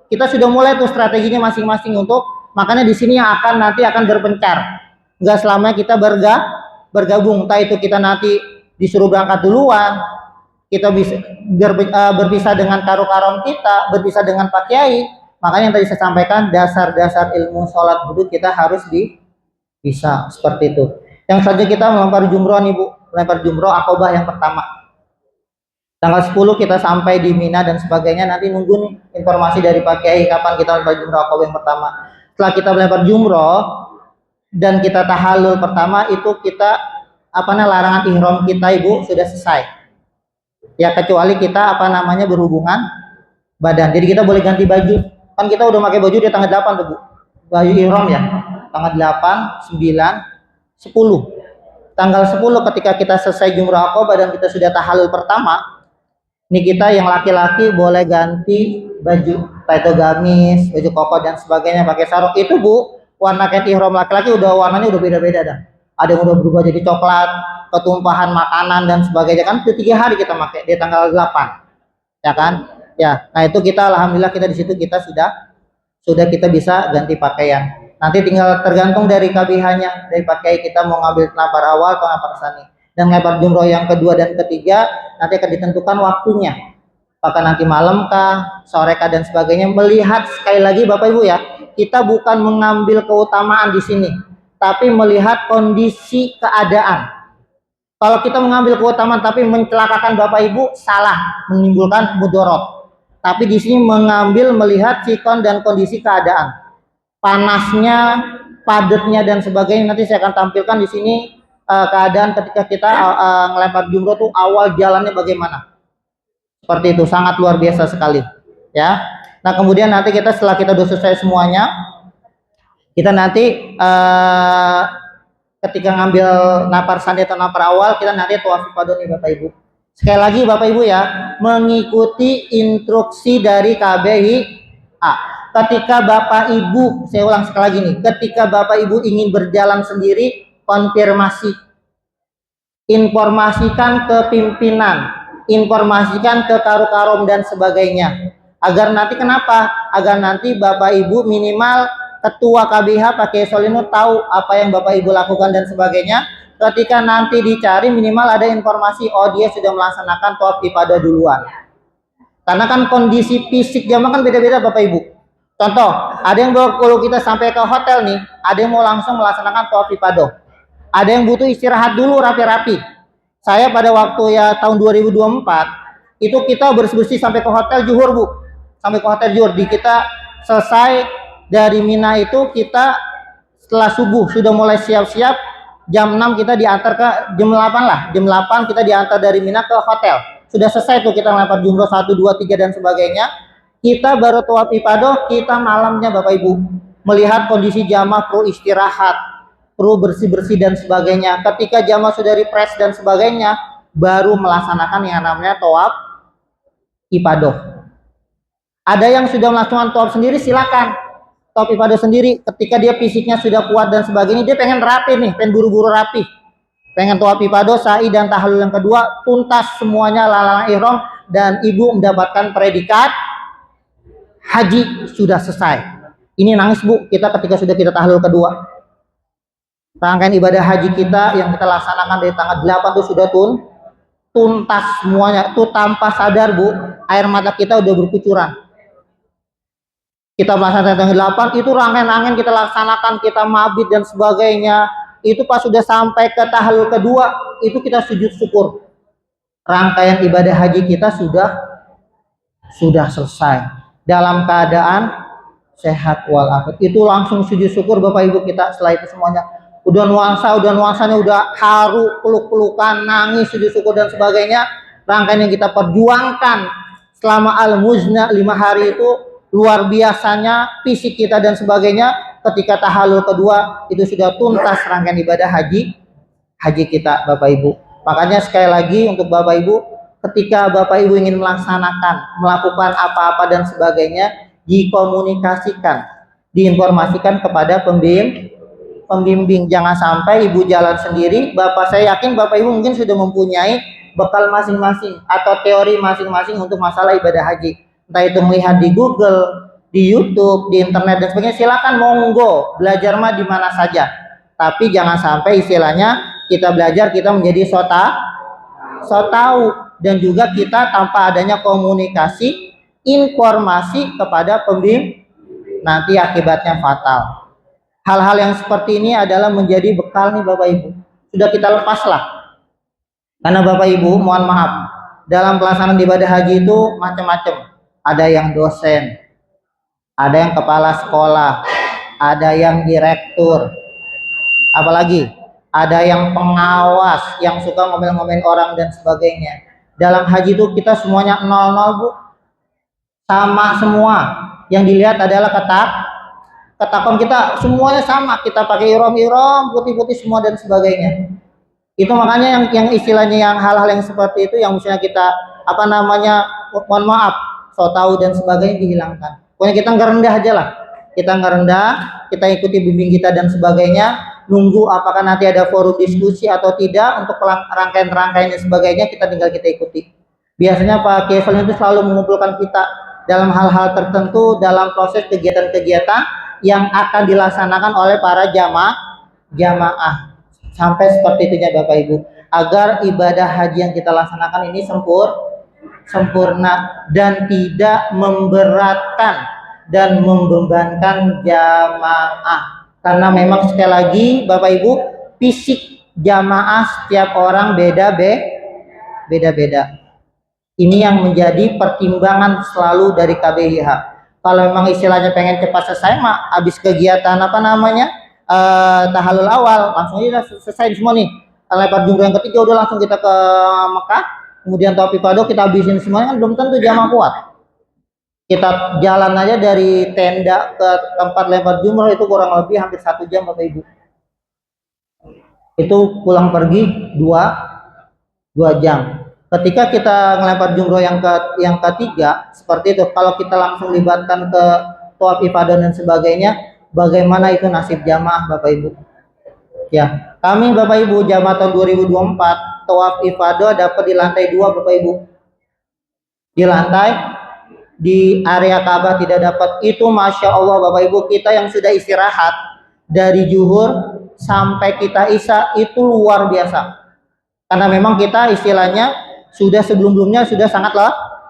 kita sudah mulai tuh strateginya masing-masing untuk, makanya di sini yang nanti akan berpencar. Enggak selamanya kita bergabung. Entah itu kita nanti disuruh berangkat duluan, kita bisa berpisah dengan karo-karom kita, berpisah dengan Pak Kiai. Makanya yang tadi saya sampaikan, dasar-dasar ilmu sholat wudhu kita harus bisa seperti itu. Yang saja kita melempar jumroh nih Bu, melempar jumroh akobah yang pertama. Tanggal 10 kita sampai di Mina dan sebagainya, nanti nunggu nih informasi dari Pak Kiai kapan kita melempar jumroh akobah yang pertama. Setelah kita melempar jumroh dan kita tahallul pertama, itu kita larangan ihram kita Ibu sudah selesai. Ya kecuali kita berhubungan badan. Jadi kita boleh ganti baju. Kan kita udah pakai baju di tanggal 8 tuh Bu. Baju ihram ya. Tanggal 8, 9, 10. Tanggal 10 ketika kita selesai jumrah akobah dan kita sudah tahallul pertama, ini kita yang laki-laki boleh ganti baju, itu gamis, baju koko dan sebagainya, pakai sarung. Itu Bu, warna kain ihram laki-laki warnanya udah beda-beda dah. Ada yang udah berubah jadi coklat, ketumpahan makanan dan sebagainya, kan itu 3 hari kita pakai di tanggal 8. Ya kan? Ya. Nah, itu kita alhamdulillah kita di situ kita sudah kita bisa ganti pakaian. Nanti tinggal tergantung dari KBH-nya, dari pakai kita mau ngambil napar awal atau napar sani. Dan lebar jumroh yang kedua dan ketiga nanti akan ditentukan waktunya. Apakah nanti malam kah, sore kah dan sebagainya. Melihat sekali lagi Bapak Ibu ya, kita bukan mengambil keutamaan di sini, tapi melihat kondisi keadaan. Kalau kita mengambil keutamaan tapi mencelakakan Bapak Ibu, salah, menimbulkan mudorot. Tapi di sini melihat sikon dan kondisi keadaan. Panasnya, padatnya dan sebagainya, nanti saya akan tampilkan di sini keadaan ketika kita ngelempar jumroh tuh awal jalannya bagaimana. Seperti itu, sangat luar biasa sekali ya. Nah kemudian nanti kita setelah kita sudah selesai semuanya, kita nanti ketika ngambil napar sandi atau napar awal, kita nanti tawaf ifadah nih Bapak Ibu. Sekali lagi Bapak Ibu ya, mengikuti instruksi dari KBHA. Ketika Bapak Ibu, saya ulang sekali lagi nih, ketika Bapak Ibu ingin berjalan sendiri, konfirmasi, informasikan ke pimpinan, informasikan ke karu-karom dan sebagainya. Agar nanti kenapa? Agar nanti Bapak Ibu minimal ketua KBH Pak Kiai Solino tahu apa yang Bapak Ibu lakukan dan sebagainya. Ketika nanti dicari minimal ada informasi, oh dia sudah melaksanakan tawaf ifadah duluan. Karena kan kondisi fisik jamaah kan beda-beda Bapak Ibu. Contoh, ada yang kalau kita sampai ke hotel nih, ada yang mau langsung melaksanakan tawaf ifadah. Ada yang butuh istirahat dulu rapi-rapi. Saya pada waktu ya tahun 2024 itu kita bersih-bersih sampai ke hotel Juhur Bu. Sampai ke hotel Juhur. Di kita selesai dari Mina itu kita setelah subuh sudah mulai siap-siap. Jam 6 kita diantar ke jam 8 lah. Jam 8 kita diantar dari Mina ke hotel. Sudah selesai tuh kita melempar jumroh 1, 2, 3 dan sebagainya. Kita baru tawaf ifadah, kita malamnya Bapak Ibu melihat kondisi jamaah perlu istirahat, perlu bersih-bersih dan sebagainya. Ketika jamaah sudah refresh dan sebagainya, baru melaksanakan yang namanya tawaf ifadah. Ada yang sudah melaksanakan tawaf sendiri, silakan tawaf ifadah sendiri. Ketika dia fisiknya sudah kuat dan sebagainya, dia pengen rapi nih, pengen buru-buru rapi, pengen tawaf ifadah, sa'i dan tahallul yang kedua tuntas semuanya, lalang ihram, dan ibu mendapatkan predikat haji sudah selesai. Ini nangis bu, kita ketika sudah kita tahallul kedua. Rangkaian ibadah haji kita yang kita laksanakan dari tanggal 8 itu sudah tuntas semuanya. Itu tanpa sadar bu, air mata kita udah berkucuran. Kita melaksanakan tanggal 8 itu rangkaian kita laksanakan, kita mabit dan sebagainya. Itu pas sudah sampai ke tahallul kedua, itu kita sujud syukur. Rangkaian ibadah haji kita sudah selesai dalam keadaan sehat walafiat. Itu langsung sujud syukur Bapak Ibu kita. Setelah itu semuanya udah nuansanya udah haru, peluk-pelukan, nangis, sujud syukur dan sebagainya. Rangkaian yang kita perjuangkan selama al-muzna 5 hari itu luar biasanya, fisik kita dan sebagainya. Ketika tahallul kedua itu sudah tuntas rangkaian ibadah haji kita Bapak Ibu. Makanya sekali lagi untuk Bapak Ibu, ketika Bapak Ibu ingin melakukan apa-apa dan sebagainya, dikomunikasikan, diinformasikan kepada pembimbing. Jangan sampai ibu jalan sendiri. Saya yakin Bapak Ibu mungkin sudah mempunyai bekal masing-masing atau teori masing-masing untuk masalah ibadah haji. Entah itu melihat di Google, di YouTube, di internet dan sebagainya, silakan monggo belajar mah di mana saja. Tapi jangan sampai istilahnya kita belajar kita menjadi so tahu, dan juga kita tanpa adanya komunikasi informasi kepada pembimbing, nanti akibatnya fatal. Hal-hal yang seperti ini adalah menjadi bekal nih Bapak Ibu. Sudah kita lepaslah. Karena Bapak Ibu, mohon maaf, dalam pelaksanaan ibadah haji itu macam-macam. Ada yang dosen, ada yang kepala sekolah, ada yang direktur, apalagi ada yang pengawas yang suka ngomel-ngomel orang dan sebagainya. Dalam haji itu kita semuanya 00 bu, sama semua. Yang dilihat adalah ketakuan kita semuanya sama, kita pakai ihram putih-putih semua dan sebagainya. Itu makanya yang istilahnya yang hal-hal yang seperti itu yang misalnya kita mohon maaf, so tahu dan sebagainya dihilangkan. Pokoknya kita nggak rendah aja lah, kita ikuti bimbing kita dan sebagainya, nunggu apakah nanti ada forum diskusi atau tidak untuk rangkaian dan sebagainya, kita tinggal kita ikuti. Biasanya Pak Kiai itu selalu mengumpulkan kita dalam hal-hal tertentu dalam proses kegiatan-kegiatan yang akan dilaksanakan oleh para jamaah. Sampai seperti itunya Bapak Ibu, agar ibadah haji yang kita laksanakan ini sempurna dan tidak memberatkan dan membebankan jamaah. Karena memang sekali lagi Bapak Ibu, fisik jamaah setiap orang beda-beda. Ini yang menjadi pertimbangan selalu dari KBIH. Kalau memang istilahnya pengen cepat selesai mah, habis kegiatan tahallul awal langsung aja selesai semua nih. Lempar jumroh yang ketiga udah langsung kita ke Mekah, kemudian tawaf ifadah kita habisin semuanya, kan belum tentu jamaah kuat. Kita jalan aja dari tenda ke tempat lempar jumroh itu kurang lebih hampir 1 jam Bapak Ibu. Itu pulang pergi 2 jam. Ketika kita ngelempar jumroh yang ketiga seperti itu, kalau kita langsung libatkan ke tawaf ifadah dan sebagainya, bagaimana itu nasib jamaah Bapak Ibu? Ya, kami Bapak Ibu jamaah tahun 2024 tawaf ifadah dapat di lantai 2 Bapak Ibu. Di area Ka'bah tidak dapat. Itu Masya Allah Bapak Ibu, kita yang sudah istirahat dari zuhur sampai kita isya itu luar biasa. Karena memang kita istilahnya sebelumnya sudah sangat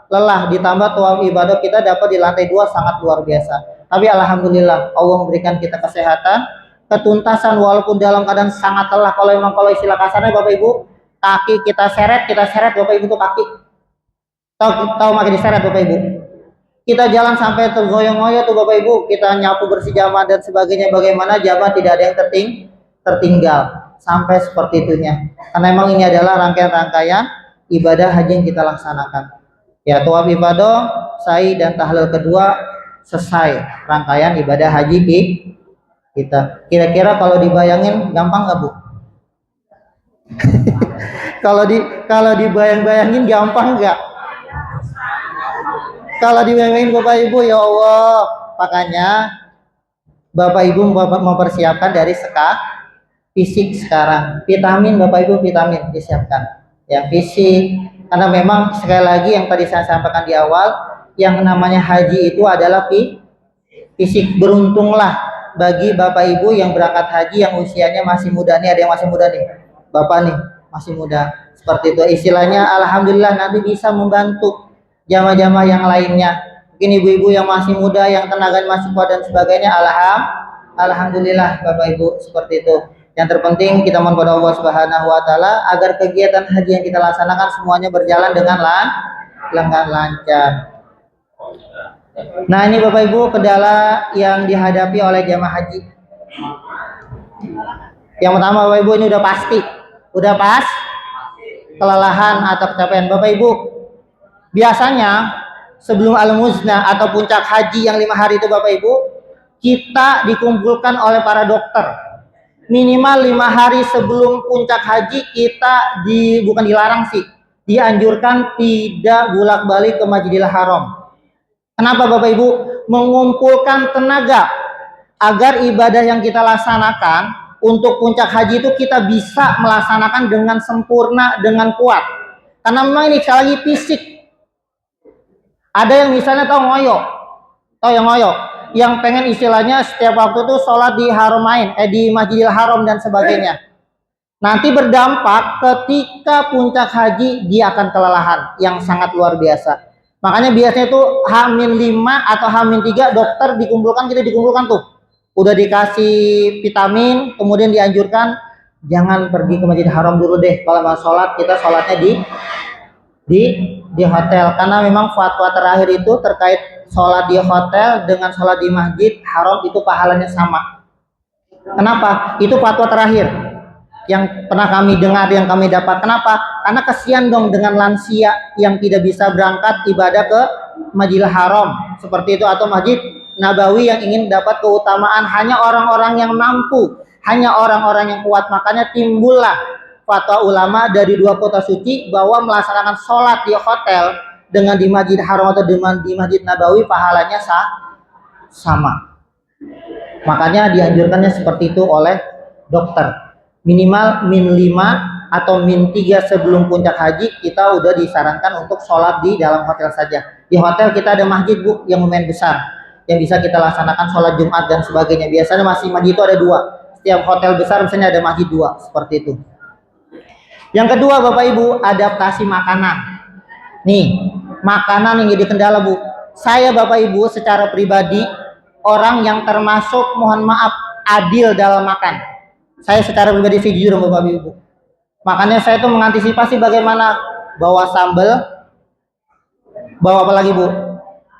lelah, ditambah tawaf ibadah kita dapat di lantai 2 sangat luar biasa. Tapi alhamdulillah Allah memberikan kita kesehatan, ketuntasan walaupun dalam keadaan sangat lelah. Kalau istilah kasarnya Bapak Ibu, kaki kita seret Bapak Ibu tuh kaki. Tahu makin diseret Bapak Ibu. Kita jalan sampai tergoyang-goyang tuh Bapak Ibu, kita nyapu bersih jamaah dan sebagainya, bagaimana jamaah tidak ada yang tertinggal. Sampai seperti itunya. Karena memang ini adalah rangkaian ibadah haji yang kita laksanakan. Ya, tawaf ifadah, sa'i dan tahallul kedua selesai rangkaian ibadah haji kita. Kira-kira kalau dibayangin gampang nggak Bu? Kalau dibayang-bayangin gampang nggak? Kalau dibayang-bayangin Bapak Ibu, ya Allah. Makanya Bapak Ibu mempersiapkan dari fisik sekarang. Vitamin Bapak Ibu, vitamin disiapkan. Ya, fisik. Karena memang sekali lagi yang tadi saya sampaikan di awal, yang namanya haji itu adalah fisik. Beruntunglah bagi Bapak Ibu yang berangkat haji yang usianya masih muda. Nih ada yang masih muda nih. Bapak nih masih muda. Seperti itu istilahnya, alhamdulillah nanti bisa membantu jamaah-jamaah yang lainnya. Mungkin ibu-ibu yang masih muda, yang tenaga masih kuat dan sebagainya, alhamdulillah Bapak Ibu, seperti itu. Yang terpenting kita mohon pada Allah Subhanahu wa taala agar kegiatan haji yang kita laksanakan semuanya berjalan dengan lancar. Nah, ini Bapak Ibu kendala yang dihadapi oleh jamaah haji. Yang pertama Bapak Ibu, ini udah pasti. Udah pas kelelahan atau kecapean. Bapak Ibu, biasanya sebelum al-muznah atau puncak haji yang 5 hari itu Bapak Ibu, kita dikumpulkan oleh para dokter. Minimal 5 hari sebelum puncak haji kita bukan dilarang sih, dianjurkan tidak bolak-balik ke Masjidil Haram. Kenapa Bapak Ibu? Mengumpulkan tenaga agar ibadah yang kita laksanakan untuk puncak haji itu kita bisa melaksanakan dengan sempurna, dengan kuat. Karena memang ini sekali lagi fisik. Ada yang misalnya tahu yang ngoyo, yang pengen istilahnya setiap waktu tuh sholat di haramain, di Masjidil Haram dan sebagainya. Nanti berdampak ketika puncak haji dia akan kelelahan yang sangat luar biasa. Makanya biasanya itu H-5 atau H-3 dokter kita dikumpulkan tuh. Udah dikasih vitamin, kemudian dianjurkan jangan pergi ke Masjidil Haram dulu deh. Kalau mau sholat, kita sholatnya di hotel, karena memang fatwa terakhir itu terkait sholat di hotel dengan sholat di Masjid Haram itu pahalanya sama. Kenapa? Itu fatwa terakhir yang pernah kami dengar, yang kami dapat. Kenapa? Karena kasihan dong dengan lansia yang tidak bisa berangkat ibadah ke Masjidil Haram seperti itu, atau Masjid Nabawi yang ingin dapat keutamaan hanya orang-orang yang mampu, hanya orang-orang yang kuat. Makanya timbullah fatwa ulama dari 2 kota suci bahwa melaksanakan sholat di hotel dengan di Masjid Haram atau di Masjid Nabawi pahalanya sama. Makanya dianjurkannya seperti itu oleh dokter. Minimal -5 atau -3 sebelum puncak haji kita udah disarankan untuk sholat di dalam hotel saja. Di hotel kita ada masjid Bu yang lumayan besar, yang bisa kita laksanakan sholat Jumat dan sebagainya. Biasanya masjid itu ada 2. Setiap hotel besar misalnya ada masjid 2, seperti itu. Yang kedua Bapak Ibu, adaptasi makanan. Nih, makanan yang jadi kendala Bu. Saya Bapak Ibu secara pribadi orang yang termasuk mohon maaf adil dalam makan. Saya secara pribadi jujur Bapak Ibu. Makanya saya tuh mengantisipasi bagaimana bawa sambal, bawa apa lagi Bu?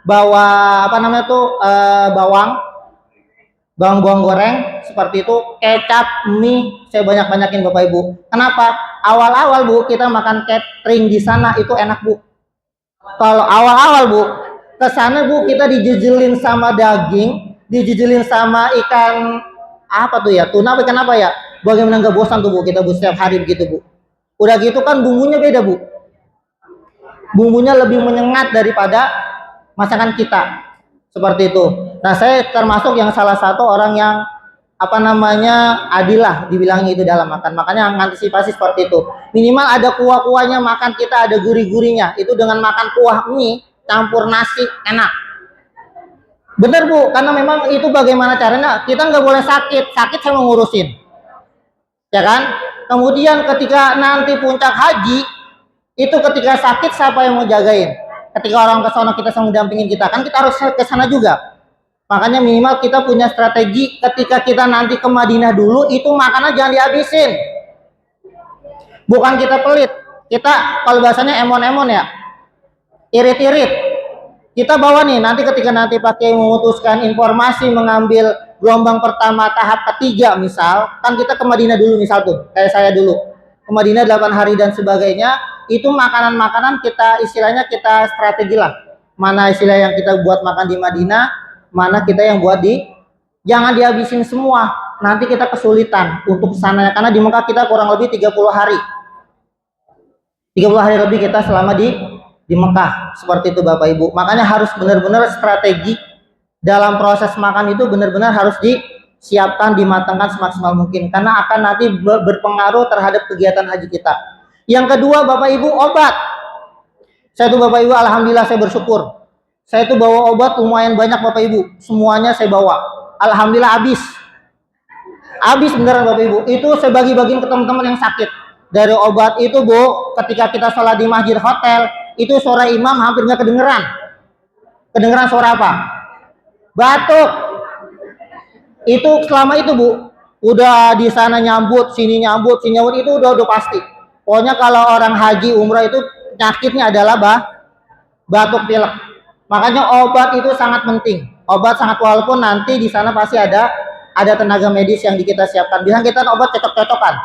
Bawa apa namanya tuh bawang goreng seperti itu, kecap, mie, saya banyak-banyakin Bapak Ibu. Kenapa? Awal-awal Bu kita makan catering di sana itu enak Bu. Kalau awal-awal Bu ke sana Bu kita dijejelin sama daging, dijejelin sama ikan apa tuh ya, tuna ikan apa ya? Bagaimana nggak bosan tuh Bu kita Bu setiap hari begitu Bu. Udah gitu kan bumbunya beda Bu. Bumbunya lebih menyengat daripada masakan kita. Seperti itu. Nah, saya termasuk yang salah satu orang yang adil lah dibilang itu dalam makan. Makanya mengantisipasi seperti itu. Minimal ada kuah-kuahnya, makan kita ada gurih-gurihnya. Itu dengan makan kuah mie campur nasi enak. Bener Bu, karena memang itu bagaimana caranya, kita nggak boleh sakit saya mau ngurusin. Ya kan? Kemudian ketika nanti puncak haji, itu ketika sakit siapa yang mau jagain? Ketika orang ke sana kita sama dampingin kita, kan kita harus ke sana juga. Makanya minimal kita punya strategi ketika kita nanti ke Madinah dulu, itu makanan jangan dihabisin. Bukan kita pelit, kita kalau bahasanya emon-emon ya, irit-irit. Kita bawa nih, nanti ketika nanti pakai memutuskan informasi mengambil gelombang pertama tahap ketiga misal, kan kita ke Madinah dulu misal tuh, kayak saya dulu. Ke Madinah 8 hari dan sebagainya, itu makanan-makanan kita istilahnya kita strategi lah. Mana istilah yang kita buat makan di Madinah, mana kita yang buat jangan dihabisin semua. Nanti kita kesulitan untuk kesananya, karena di Mekah kita kurang lebih 30 hari. 30 hari lebih kita selama di Mekah, seperti itu Bapak Ibu. Makanya harus benar-benar strategi dalam proses makan itu benar-benar harus disiapkan, dimatangkan semaksimal mungkin, karena akan nanti berpengaruh terhadap kegiatan haji kita. Yang kedua Bapak Ibu, obat. Saya tuh Bapak Ibu, alhamdulillah saya bersyukur. Saya tuh bawa obat lumayan banyak Bapak Ibu, semuanya saya bawa. Alhamdulillah habis. Habis beneran Bapak Ibu. Itu saya bagi-bagiin ke teman-teman yang sakit. Dari obat itu Bu, ketika kita sholat di masjid hotel, itu suara imam hampir nggak kedengeran. Kedengeran suara apa? Batuk. Itu selama itu Bu, udah di sana nyambut, sini nyambut, sini nyambut, itu udah pasti. Pokoknya kalau orang haji umrah itu penyakitnya adalah batuk pilek. Makanya obat itu sangat penting. Obat sangat, walaupun nanti di sana pasti ada tenaga medis yang kita siapkan. Biasanya kita obat cocok-cocokan,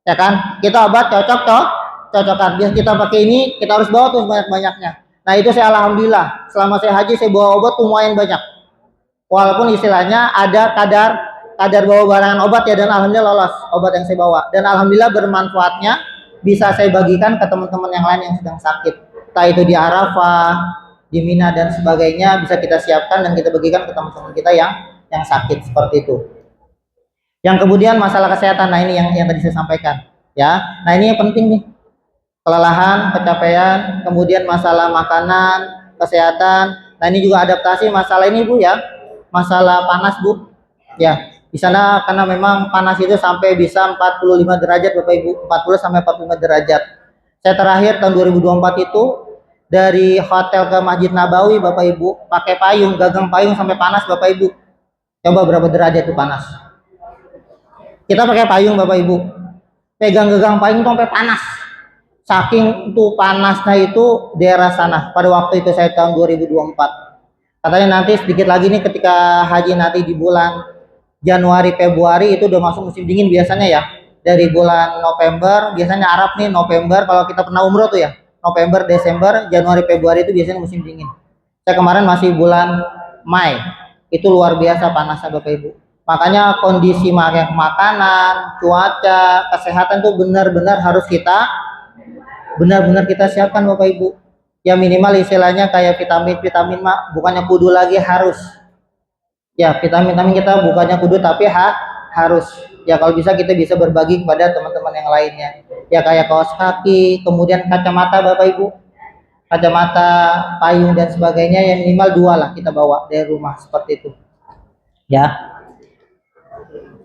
ya kan? Kita obat cocok-cocokan. Biar kita pakai ini, kita harus bawa tuh banyak-banyaknya. Nah itu saya alhamdulillah selama saya haji saya bawa obat lumayan banyak. Walaupun istilahnya ada kadar bawa barangan obat ya, dan alhamdulillah lolos obat yang saya bawa. Dan alhamdulillah bermanfaatnya, bisa saya bagikan ke teman-teman yang lain yang sedang sakit. Entah itu di Arafah, di Mina dan sebagainya, bisa kita siapkan dan kita bagikan ke teman-teman kita yang sakit, seperti itu. Yang kemudian masalah kesehatan, nah ini yang tadi saya sampaikan ya. Nah ini yang penting nih, kelelahan, kecapean, kemudian masalah makanan, kesehatan. Nah ini juga adaptasi masalah ini Bu ya, masalah panas Bu ya. Di sana karena memang panas itu sampai bisa 45 derajat Bapak Ibu, 40 sampai 45 derajat. Saya terakhir tahun 2024 itu dari hotel ke Masjid Nabawi Bapak Ibu pakai payung, gagang payung sampai panas Bapak Ibu. Coba berapa derajat itu panas. Kita pakai payung Bapak Ibu, pegang gagang payung sampai panas. Saking itu panasnya itu daerah sana. Pada waktu itu saya tahun 2024. Katanya nanti sedikit lagi nih ketika haji nanti di bulan Januari Februari itu udah masuk musim dingin biasanya ya. Dari bulan November, biasanya Arab nih November, kalau kita pernah umroh tuh ya, November, Desember, Januari, Februari itu biasanya musim dingin. Saya kemarin masih bulan Mei, itu luar biasa panasnya Bapak Ibu. Makanya kondisi makanan, cuaca, kesehatan itu benar-benar harus kita siapkan Bapak Ibu. Ya minimal istilahnya kayak vitamin mah bukannya kudu lagi harus. Ya vitamin kita bukannya kudu tapi harus. Ya kalau bisa kita bisa berbagi kepada teman-teman yang lainnya. Ya kayak kaos kaki, kemudian kacamata Bapak Ibu, kacamata, payung dan sebagainya, yang minimal 2 lah kita bawa dari rumah, seperti itu ya.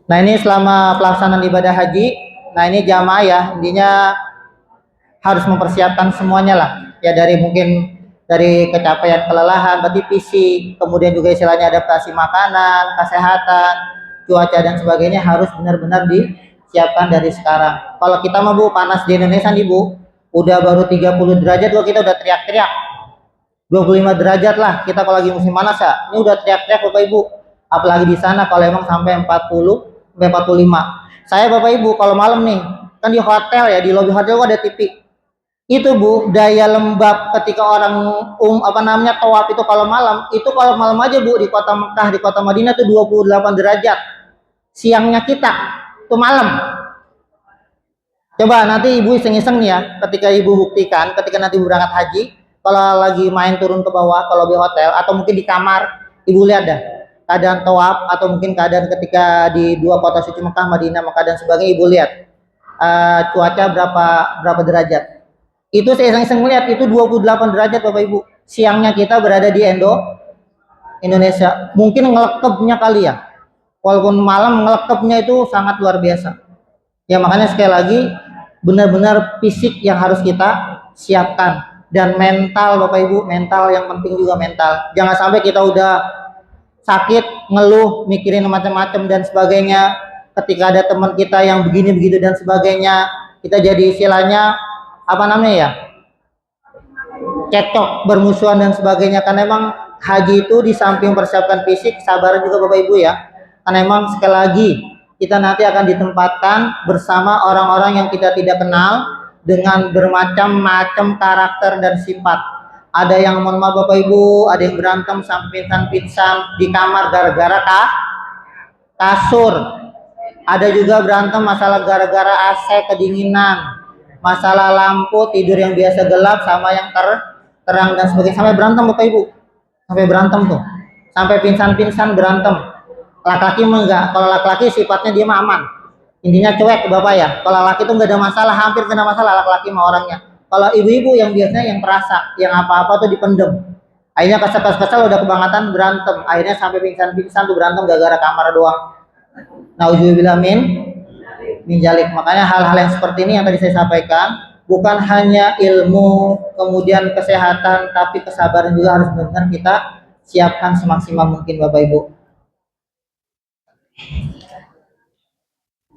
Nah ini selama pelaksanaan ibadah haji, nah ini jamaah ya, intinya harus mempersiapkan semuanya lah ya, dari mungkin dari kecapean, kelelahan, berarti fisik, kemudian juga istilahnya adaptasi makanan, kesehatan, cuaca dan sebagainya harus benar-benar disiapkan dari sekarang. Kalau kita mah Bu, panas di Indonesia nih Bu, udah baru 30 derajat Bu, kita udah teriak-teriak. 25 derajat lah kita kalau lagi musim panas ya, ini udah teriak-teriak Bapak Ibu. Apalagi di sana kalau emang sampai 40 sampai 45. Saya Bapak Ibu kalau malam nih, kan di hotel ya, di lobi hotel ada TV. Itu Bu, daya lembab ketika orang tawaf itu kalau malam aja Bu, di kota Mekah, di kota Madinah itu 28 derajat. Siangnya kita itu malam. Coba nanti Ibu iseng-iseng nih ya, ketika Ibu buktikan ketika nanti berangkat haji, kalau lagi main turun ke bawah ke lobi hotel atau mungkin di kamar, Ibu lihat dah keadaan tawaf atau mungkin keadaan ketika di 2 kota suci Mekah, Madinah, Mekah dan sebagainya, Ibu lihat cuaca berapa derajat. Itu saya iseng-iseng melihat itu 28 derajat Bapak Ibu. Siangnya kita berada di Indonesia. Mungkin ngelekepnya kali ya. Walaupun malam ngelekepnya itu sangat luar biasa. Ya makanya sekali lagi benar-benar fisik yang harus kita siapkan, dan mental Bapak Ibu, mental yang penting juga mental. Jangan sampai kita udah sakit, ngeluh, mikirin macam-macam dan sebagainya. Ketika ada teman kita yang begini begitu dan sebagainya, kita jadi istilahnya cekcok, bermusuhan dan sebagainya. Karena emang haji itu di samping persiapkan fisik, sabar juga Bapak Ibu ya. Karena emang sekali lagi kita nanti akan ditempatkan bersama orang-orang yang kita tidak kenal dengan bermacam-macam karakter dan sifat. Ada yang mohon maaf Bapak Ibu, ada yang berantem sampai pingsan di kamar gara-gara kasur. Ada juga berantem masalah gara-gara AC kedinginan. masalah lampu tidur yang biasa gelap sama yang terang dan sebagainya, sampai berantem Bapak Ibu, sampai berantem tuh, sampai pingsan-pingsan berantem. Laki-laki enggak, kalau laki-laki sifatnya dia mah aman, intinya cuek Bapak ya. Kalau laki itu nggak ada masalah, hampir tidak masalah laki-laki mah orangnya. Kalau ibu-ibu yang biasanya yang perasa, yang apa-apa tuh dipendem, akhirnya kesel-kesel udah kebangetan berantem, akhirnya sampai pingsan-pingsan tuh berantem gara-gara kamar doang. Nauzubillah min jalik. Makanya hal-hal yang seperti ini yang tadi saya sampaikan, bukan hanya ilmu kemudian kesehatan, tapi kesabaran juga harus benar-benar kita siapkan semaksimal mungkin Bapak Ibu.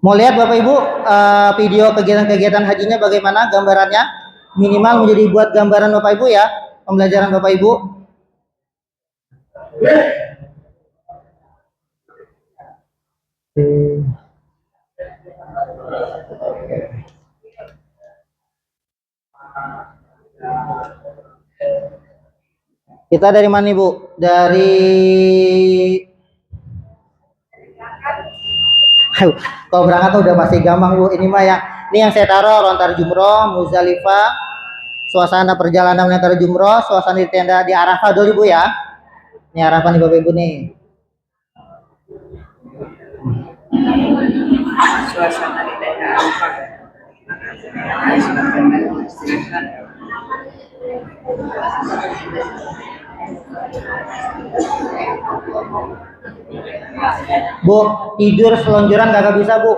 Mau lihat Bapak Ibu video kegiatan-kegiatan hajinya bagaimana gambarannya? Minimal menjadi buat gambaran Bapak Ibu ya, pembelajaran Bapak Ibu. Kita dari mana Ibu? Dari kalau berangkat udah pasti gampang Bu. Ini mah ya, ini yang saya taruh lontar jumroh, Muzdalifah, suasana perjalanan lontar jumroh, suasana di tenda di Arafah dulu Bu ya. Ini Arafah nih Bapak Ibu nih. Suasana di tenda Arafah. Bu, tidur selonjoran kagak bisa Bu.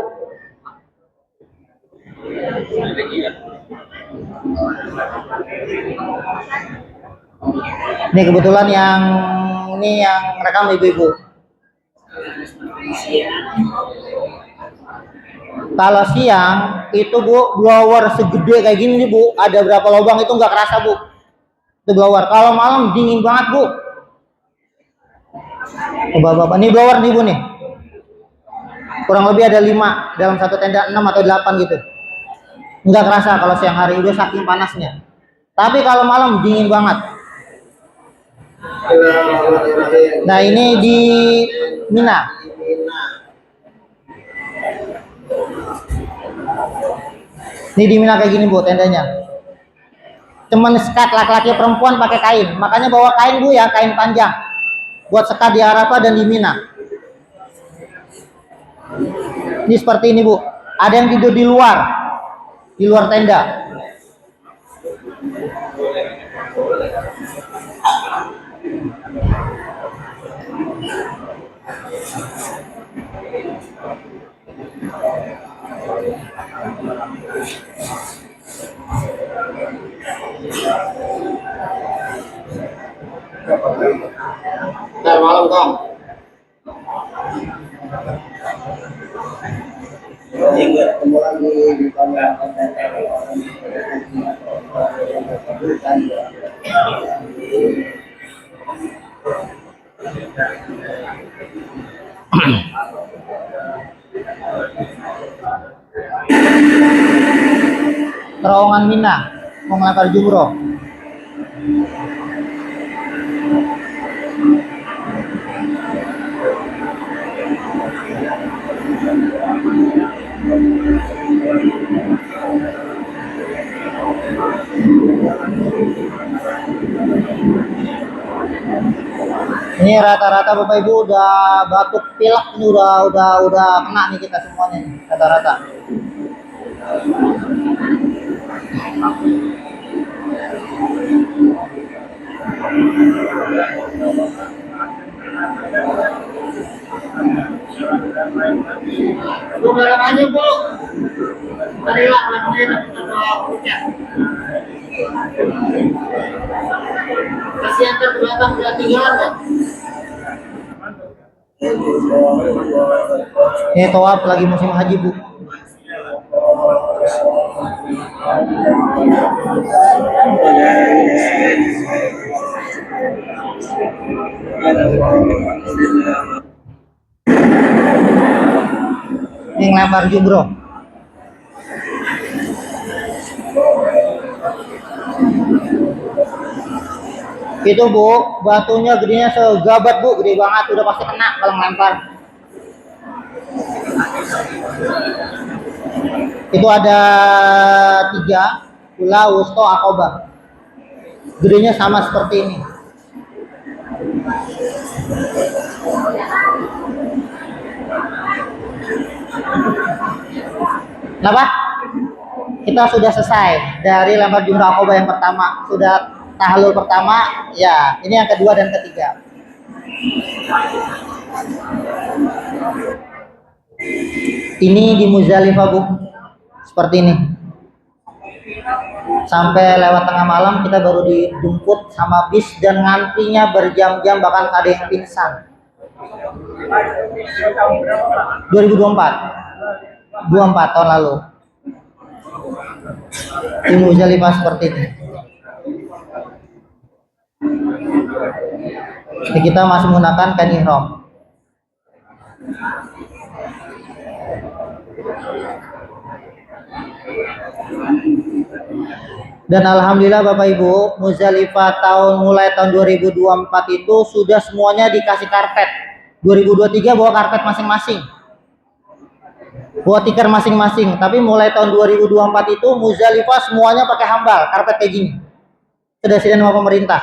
Ini kebetulan yang ini yang rekam ibu-ibu. Kalau siang itu Bu, blower segede kayak gini nih Bu, ada berapa lubang itu nggak kerasa Bu. Itu blower. Kalau malam dingin banget Bu. Bapak-bapak, ini blower nih Bu nih. Kurang lebih ada 5 dalam satu tenda, 6 atau 8 gitu. Nggak kerasa kalau siang hari udah saking panasnya. Tapi kalau malam dingin banget. Nah ini di Mina. Ini di Mina kayak gini Bu tendanya. Cuman sekat laki-laki perempuan pakai kain. Makanya bawa kain Bu ya, kain panjang. Buat sekat di Arafah dan di Mina. Ini seperti ini Bu. Ada yang tidur di luar tenda. Ntar malam Kang. Terowongan Mina mau ngelempar jumroh. Ini rata-rata Bapak Ibu udah batuk pilek ini udah kena nih kita semuanya nih rata-rata. Bu barang aja Bu. Marilah langsung kita kasihan ke belakang udah tinggalan kan? Ini tawaf lagi musim haji Bu. Ini ngelempar jumroh. Itu Bu, batunya gedenya segabat Bu, gede banget, udah pasti kena kalau ngelempar. Itu ada 3, ula, wusto, akobah. Gedenya sama seperti ini. Kenapa? Kita sudah selesai dari lempar jumrah akobah yang pertama. Sudah tahlul pertama, ya. Ini yang kedua dan ketiga. Ini di Muzdalifah, Bu. Seperti ini. Sampai lewat tengah malam kita baru dijemput sama bis dan ngantrinya berjam-jam, bahkan ada yang pingsan. 2024 tahun lalu di Muzdalifah seperti ini. Jadi kita masih menggunakan kain ihram. Dan alhamdulillah Bapak Ibu, Muzdalifah mulai tahun 2024 itu sudah semuanya dikasih karpet. 2023 bawa karpet masing-masing, bawa tikar masing-masing. Tapi mulai tahun 2024 itu Muzdalifah semuanya pakai hambal, karpet kayak gini. Sudah disediain sama pemerintah.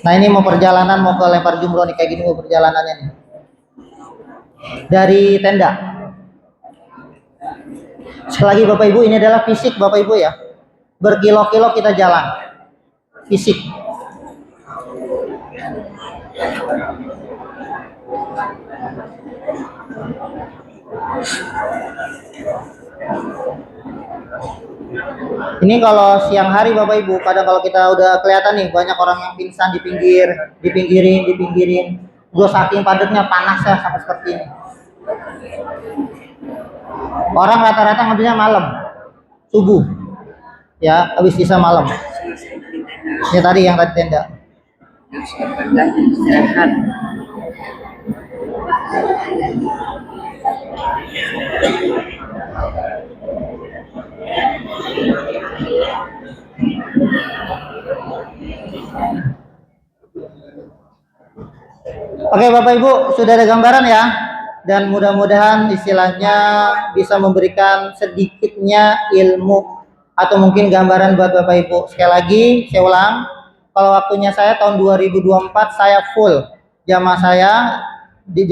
Nah ini mau perjalanan, mau ke lempar jumroh nih, kayak gini mau perjalanannya nih. Dari tenda. Sekali lagi Bapak Ibu, ini adalah fisik Bapak Ibu ya. Berkilo-kilo kita jalan. Fisik. Ini kalau siang hari Bapak Ibu, kadang kalau kita udah kelihatan nih banyak orang yang pingsan di pinggirin. Gue saking padatnya, panasnya sampai seperti ini. Orang rata-rata ngambilnya malam, subuh, ya, habis isya malam. Ini tadi yang tadi tenda. Oke Bapak Ibu, sudah ada gambaran ya? Dan mudah-mudahan istilahnya bisa memberikan sedikitnya ilmu atau mungkin gambaran buat Bapak Ibu. Sekali lagi saya ulang, kalau waktunya saya tahun 2024 saya full jamaah saya di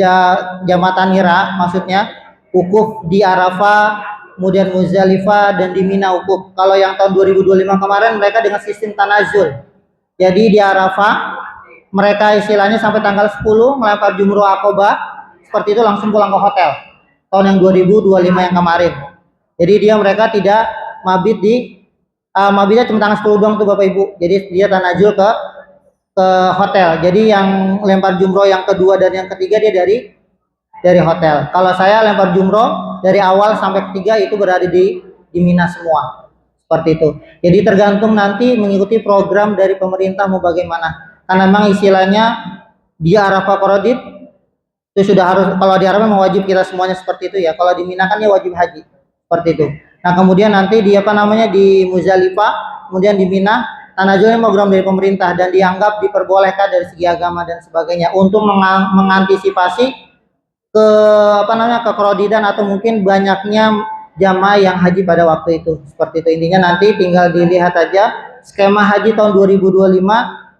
jamaah Tanira, maksudnya wukuf di Arafah, kemudian Muzdalifah dan di Mina wukuf. Kalau yang tahun 2025 kemarin mereka dengan sistem tanazul. Jadi di Arafah mereka istilahnya sampai tanggal 10 melempar jumroh akobah, seperti itu langsung pulang ke hotel. Tahun yang 2025 yang kemarin. Jadi mereka tidak mabit mabitnya cuma tanggal 10 doang tuh Bapak Ibu. Jadi dia tanazul ke hotel. Jadi yang lempar jumroh yang kedua dan yang ketiga dia dari hotel. Kalau saya lempar jumroh dari awal sampai ketiga itu berada di Mina semua. Seperti itu. Jadi tergantung nanti mengikuti program dari pemerintah mau bagaimana. Karena memang istilahnya di Arafah Qaradid itu sudah harus, kalau di Arafah memang wajib kita semuanya seperti itu ya. Kalau di Mina kan ya wajib haji. Seperti itu. Nah, kemudian nanti di di Muzdalifah, kemudian di Mina tanazulnya program dari pemerintah dan dianggap diperbolehkan dari segi agama dan sebagainya untuk mengantisipasi ke kekrodidan atau mungkin banyaknya jamaah yang haji pada waktu itu. Seperti itu. Intinya nanti tinggal dilihat aja skema haji tahun 2025,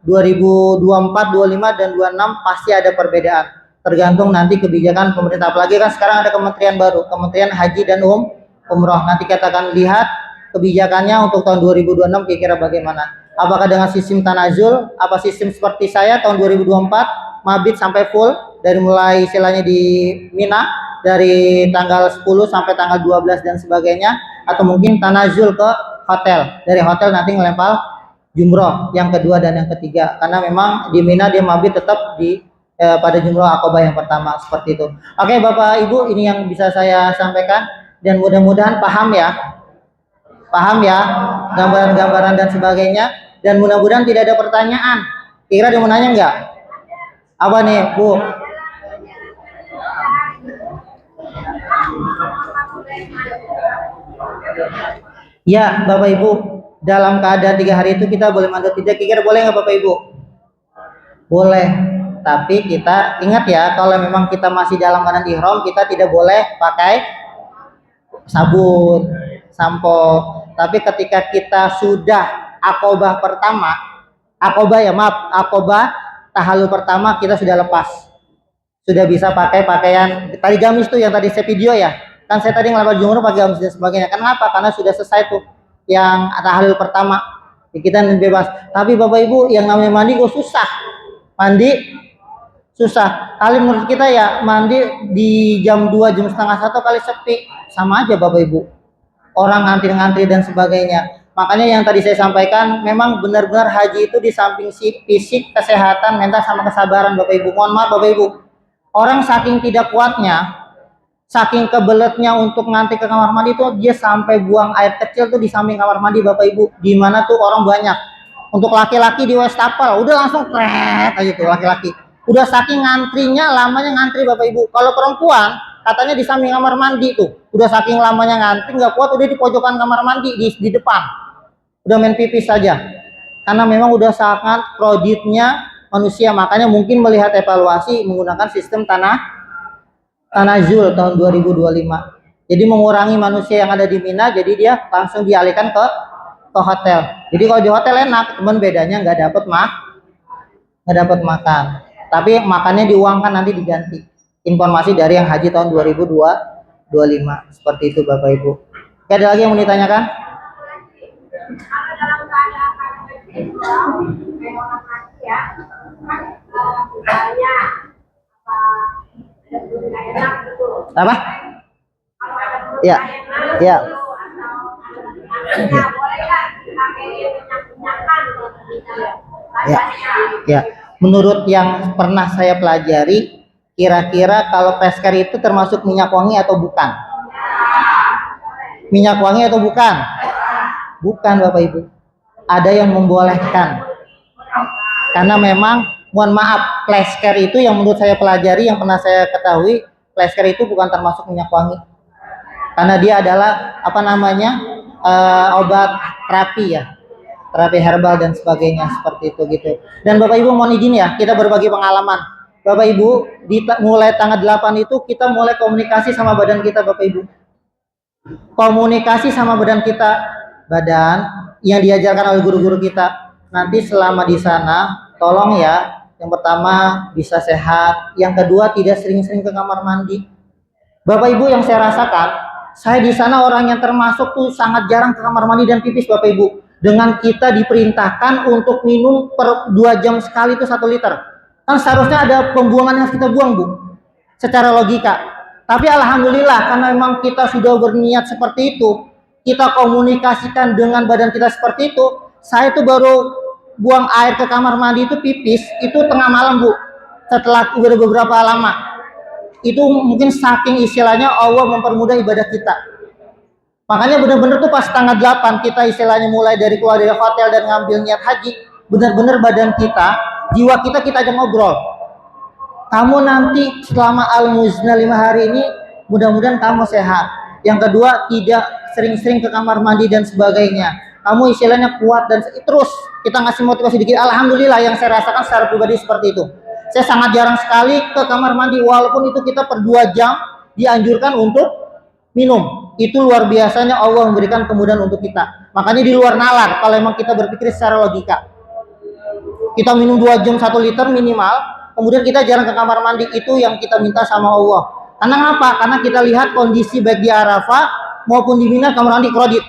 2024, 25 dan 26 pasti ada perbedaan. Tergantung nanti kebijakan pemerintah. Apalagi kan sekarang ada kementerian baru, Kementerian Haji dan Umroh. Nanti kita akan lihat kebijakannya untuk tahun 2026 kira-kira bagaimana. Apakah dengan sistem tanazul, apa sistem seperti saya tahun 2024 mabit sampai full dari mulai istilahnya di Mina dari tanggal 10 sampai tanggal 12 dan sebagainya, atau mungkin tanazul ke hotel. Dari hotel nanti ngelempar jumroh yang kedua dan yang ketiga, karena memang di Mina dia mabit tetap pada jumroh akobah yang pertama, seperti itu. Oke Bapak Ibu, ini yang bisa saya sampaikan dan mudah-mudahan paham ya gambaran-gambaran dan sebagainya, dan mudah-mudahan tidak ada pertanyaan. Kira ada mau nanya nggak? Apa nih Bu? Ya Bapak Ibu, dalam keadaan 3 hari itu kita boleh mandat tidak, kira boleh nggak Bapak Ibu? Boleh, tapi kita ingat ya, kalau memang kita masih dalam keadaan ihram, kita tidak boleh pakai sabun, sampo. Tapi ketika kita sudah akobah pertama, akobah tahalul pertama kita sudah lepas, sudah bisa pakai pakaian tadi gamis tuh yang tadi saya video ya. Kan saya tadi ngelempar jumroh pakai gamis dan sebagainya. Kenapa? Karena sudah selesai tuh yang tahalul pertama, kita bebas. Tapi Bapak Ibu yang namanya mandi kok susah. Mandi susah. Kali menurut kita ya mandi di jam 2 jam setengah 1 kali sepi, sama aja Bapak Ibu. Orang ngantri-ngantri dan sebagainya. Makanya yang tadi saya sampaikan, memang benar-benar haji itu di samping fisik, kesehatan, mental, sama kesabaran Bapak Ibu. Mohon maaf Bapak Ibu, orang saking tidak kuatnya, saking kebeletnya untuk ngantri ke kamar mandi itu, dia sampai buang air kecil tuh di samping kamar mandi Bapak Ibu. Di mana tuh orang banyak. Untuk laki-laki di wastafel, udah langsung kret aja tuh laki-laki. Udah saking ngantrinya, lamanya ngantri Bapak Ibu. Kalau perempuan, katanya di samping kamar mandi tuh, udah saking lamanya ngantri, nggak kuat, udah di pojokan kamar mandi di depan, udah main pipis saja. Karena memang udah sangat kroditnya manusia. Makanya mungkin melihat evaluasi menggunakan sistem Tanazul tahun 2025. Jadi mengurangi manusia yang ada di Mina, jadi dia langsung dialihkan ke hotel. Jadi kalau di hotel enak, cuman bedanya nggak dapat makan. Tapi makannya diuangkan, nanti diganti. Informasi dari yang haji tahun 2025 seperti itu Bapak Ibu. Oke, ada lagi yang mau ditanyakan? Apa? Ya, ya. Ya, ya. Menurut yang pernah saya pelajari, kira-kira kalau pesker itu termasuk minyak wangi atau bukan? Minyak wangi atau bukan? Bukan Bapak Ibu. Ada yang membolehkan. Karena memang, mohon maaf, pesker itu yang menurut saya pelajari, yang pernah saya ketahui, pesker itu bukan termasuk minyak wangi. Karena dia adalah apa namanya, obat terapi ya, terapi herbal dan sebagainya seperti itu gitu. Dan Bapak Ibu mohon izin ya, kita berbagi pengalaman. Bapak Ibu, mulai tanggal 8 itu kita mulai komunikasi sama badan kita Bapak Ibu. Komunikasi sama badan kita, badan yang diajarkan oleh guru-guru kita. Nanti selama di sana, tolong ya, yang pertama bisa sehat, yang kedua tidak sering-sering ke kamar mandi. Bapak Ibu yang saya rasakan, saya di sana orang yang termasuk tuh sangat jarang ke kamar mandi dan pipis Bapak Ibu. Dengan kita diperintahkan untuk minum per 2 jam sekali itu 1 liter. Kan seharusnya ada pembuangan yang harus kita buang Bu, secara logika. Tapi alhamdulillah karena memang kita sudah berniat seperti itu, kita komunikasikan dengan badan kita seperti itu. Saya tuh baru buang air ke kamar mandi itu pipis, itu tengah malam Bu. Setelah beberapa lama. Itu mungkin saking istilahnya Allah mempermudah ibadah kita. Makanya benar-benar tuh pas tanggal 8 kita istilahnya mulai dari keluar dari hotel dan ngambil niat haji, benar-benar badan kita, jiwa kita ajak ngobrol. Kamu nanti selama Al-Muzna 5 hari ini mudah-mudahan kamu sehat. Yang kedua, tidak sering-sering ke kamar mandi dan sebagainya. Kamu istilahnya kuat dan terus kita ngasih motivasi dikit. Alhamdulillah yang saya rasakan secara pribadi seperti itu. Saya sangat jarang sekali ke kamar mandi, walaupun itu kita per 2 jam dianjurkan untuk minum. Itu luar biasanya Allah memberikan kemudahan untuk kita. Makanya di luar nalar, kalau memang kita berpikir secara logika. Kita minum 2 jam 1 liter minimal, kemudian kita jarang ke kamar mandi, itu yang kita minta sama Allah. Karena apa? Karena kita lihat kondisi baik di Arafah maupun di Mina kamar mandi kredit.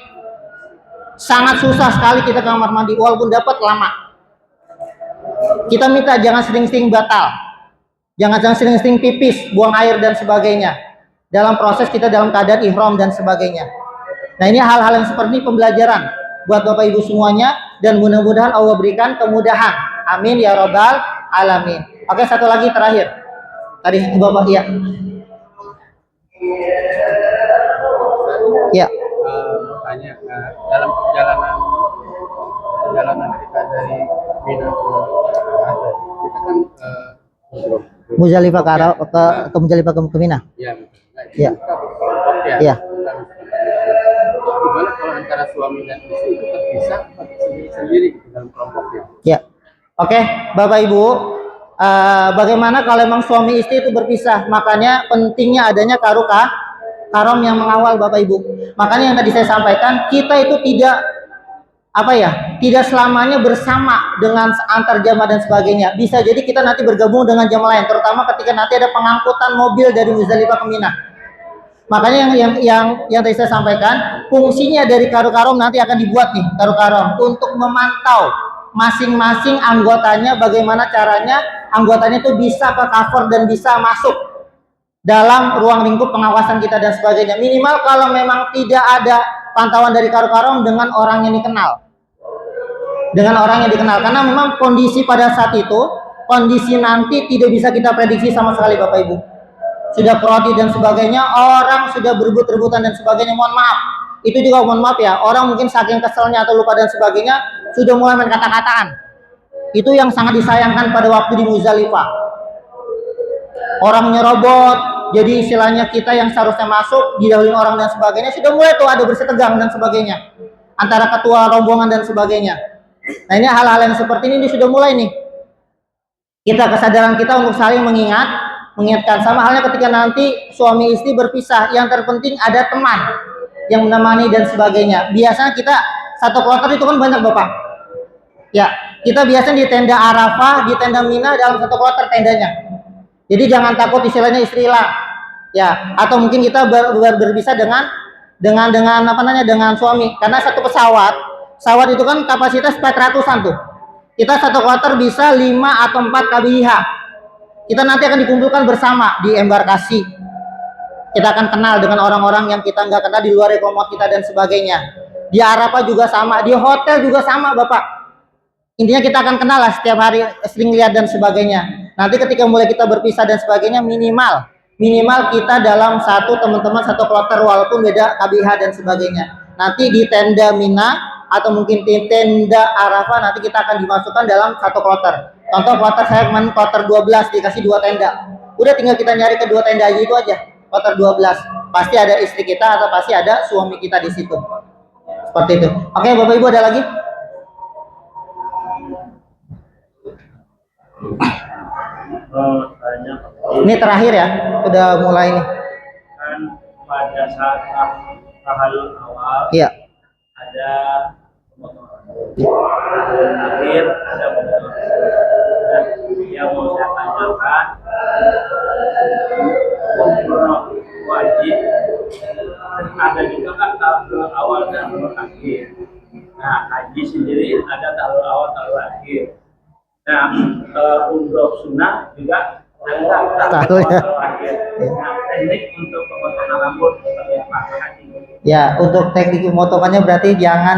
Sangat susah sekali kita ke kamar mandi, walaupun dapat lama. Kita minta jangan sering-sering batal, jangan sering-sering pipis, buang air dan sebagainya. Dalam proses kita dalam keadaan ihram dan sebagainya. Nah ini hal-hal yang seperti pembelajaran buat Bapak Ibu semuanya, dan mudah-mudahan Allah berikan kemudahan. Amin ya robbal alamin. Oke, satu lagi terakhir. Tadi Bapak ya. Ya. Tanya dalam perjalanan kita dari Mina kita kan Muzdalifah ke Muzdalifah ke Mina. Ya. Ya. Ya. Gimana kalau antara suami dan istri itu terpisah sendiri dalam kelompoknya? Ya. Oke, Bapak Ibu, bagaimana kalau memang suami istri itu berpisah? Makanya pentingnya adanya karom yang mengawal Bapak Ibu. Makanya yang tadi saya sampaikan, kita itu tidak selamanya bersama dengan antar jamaah dan sebagainya. Bisa jadi kita nanti bergabung dengan jamaah lain, terutama ketika nanti ada pengangkutan mobil dari Muzdalifah ke Mina. Makanya yang tadi saya sampaikan, fungsinya dari karom nanti akan dibuat nih karom untuk memantau masing-masing anggotanya, bagaimana caranya anggotanya itu bisa ke cover dan bisa masuk dalam ruang lingkup pengawasan kita dan sebagainya. Minimal kalau memang tidak ada pantauan dari karom dengan orang yang dikenal. Karena memang kondisi pada saat itu, kondisi nanti tidak bisa kita prediksi sama sekali Bapak Ibu. Sudah prodi dan sebagainya, orang sudah berebut-rebutan dan sebagainya, mohon maaf. Itu juga mohon maaf ya, orang mungkin saking keselnya atau lupa dan sebagainya, sudah mulai main kata-kataan. Itu yang sangat disayangkan pada waktu di Muzdalifah. Orang nyerobot, jadi istilahnya kita yang seharusnya masuk, didahuluin orang dan sebagainya, sudah mulai tuh ada bersih tegang dan sebagainya. Antara ketua rombongan dan sebagainya. Nah ini hal-hal yang seperti ini sudah mulai nih. Kesadaran kita untuk saling mengingatkan. Sama halnya ketika nanti suami istri berpisah, yang terpenting ada teman yang menemani dan sebagainya. Biasanya kita satu kloter itu kan banyak Bapak. Ya, kita biasanya di tenda Arafah, di tenda Mina dalam satu kloter tendanya. Jadi jangan takut istilahnya istri hilang. Ya, atau mungkin kita berpisah dengan suami, karena satu pesawat itu kan kapasitas 400-an tuh. Kita satu kloter bisa 5 atau 4 KBIH. Kita nanti akan dikumpulkan bersama di embarkasi. Kita akan kenal dengan orang-orang yang kita nggak kenal di luar rekomot kita dan sebagainya. Di Arafah juga sama, di hotel juga sama Bapak. Intinya kita akan kenal lah setiap hari, sering lihat dan sebagainya. Nanti ketika mulai kita berpisah dan sebagainya, minimal kita dalam teman-teman satu kloter walaupun beda KBIH dan sebagainya. Nanti di tenda Mina atau mungkin di tenda Arafah nanti kita akan dimasukkan dalam satu kloter. Contoh kloter saya kemarin kloter 12 dikasih 2 tenda. Udah tinggal kita nyari ke 2 tenda aja itu aja. Kloter 12. Pasti ada istri kita atau pasti ada suami kita di situ. Seperti itu. Oke, Bapak Ibu ada lagi? Ini terakhir ya. Udah mulai nih. Kan pada saat tahallul awal. Iya. Ada akhir ada yang mau saya tanyakan, umroh wajib ada juga kan tahallul awal dan tahallul akhir. Nah haji sendiri ada tahallul awal tahallul akhir. Nah umroh sunnah juga ada tahallul awal akhir. Nah teknik untuk pemotongan rambut seperti apa haji? Ya, untuk teknik pemotongannya berarti jangan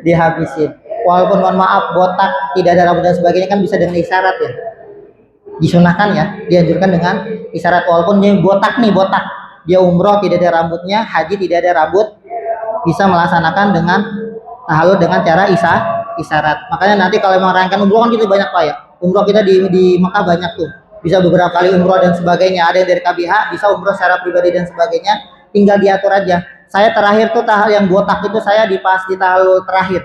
dihabisin. Walaupun mohon maaf botak, tidak ada rambut dan sebagainya kan bisa dengan isyarat ya. Disunahkan ya, dianjurkan dengan isyarat. Walaupun dia botak, dia umroh tidak ada rambutnya, haji tidak ada rambut, bisa melaksanakan dengan tahallul dengan cara isyarat. Makanya nanti kalau memang rangkaian umroh kan gitu banyak Pak ya. Umroh kita di Mekah banyak tuh. Bisa beberapa kali umroh dan sebagainya. Ada yang dari KBH bisa umroh secara pribadi dan sebagainya. Tinggal diatur aja. Saya terakhir tuh yang botak itu saya di tahallul terakhir.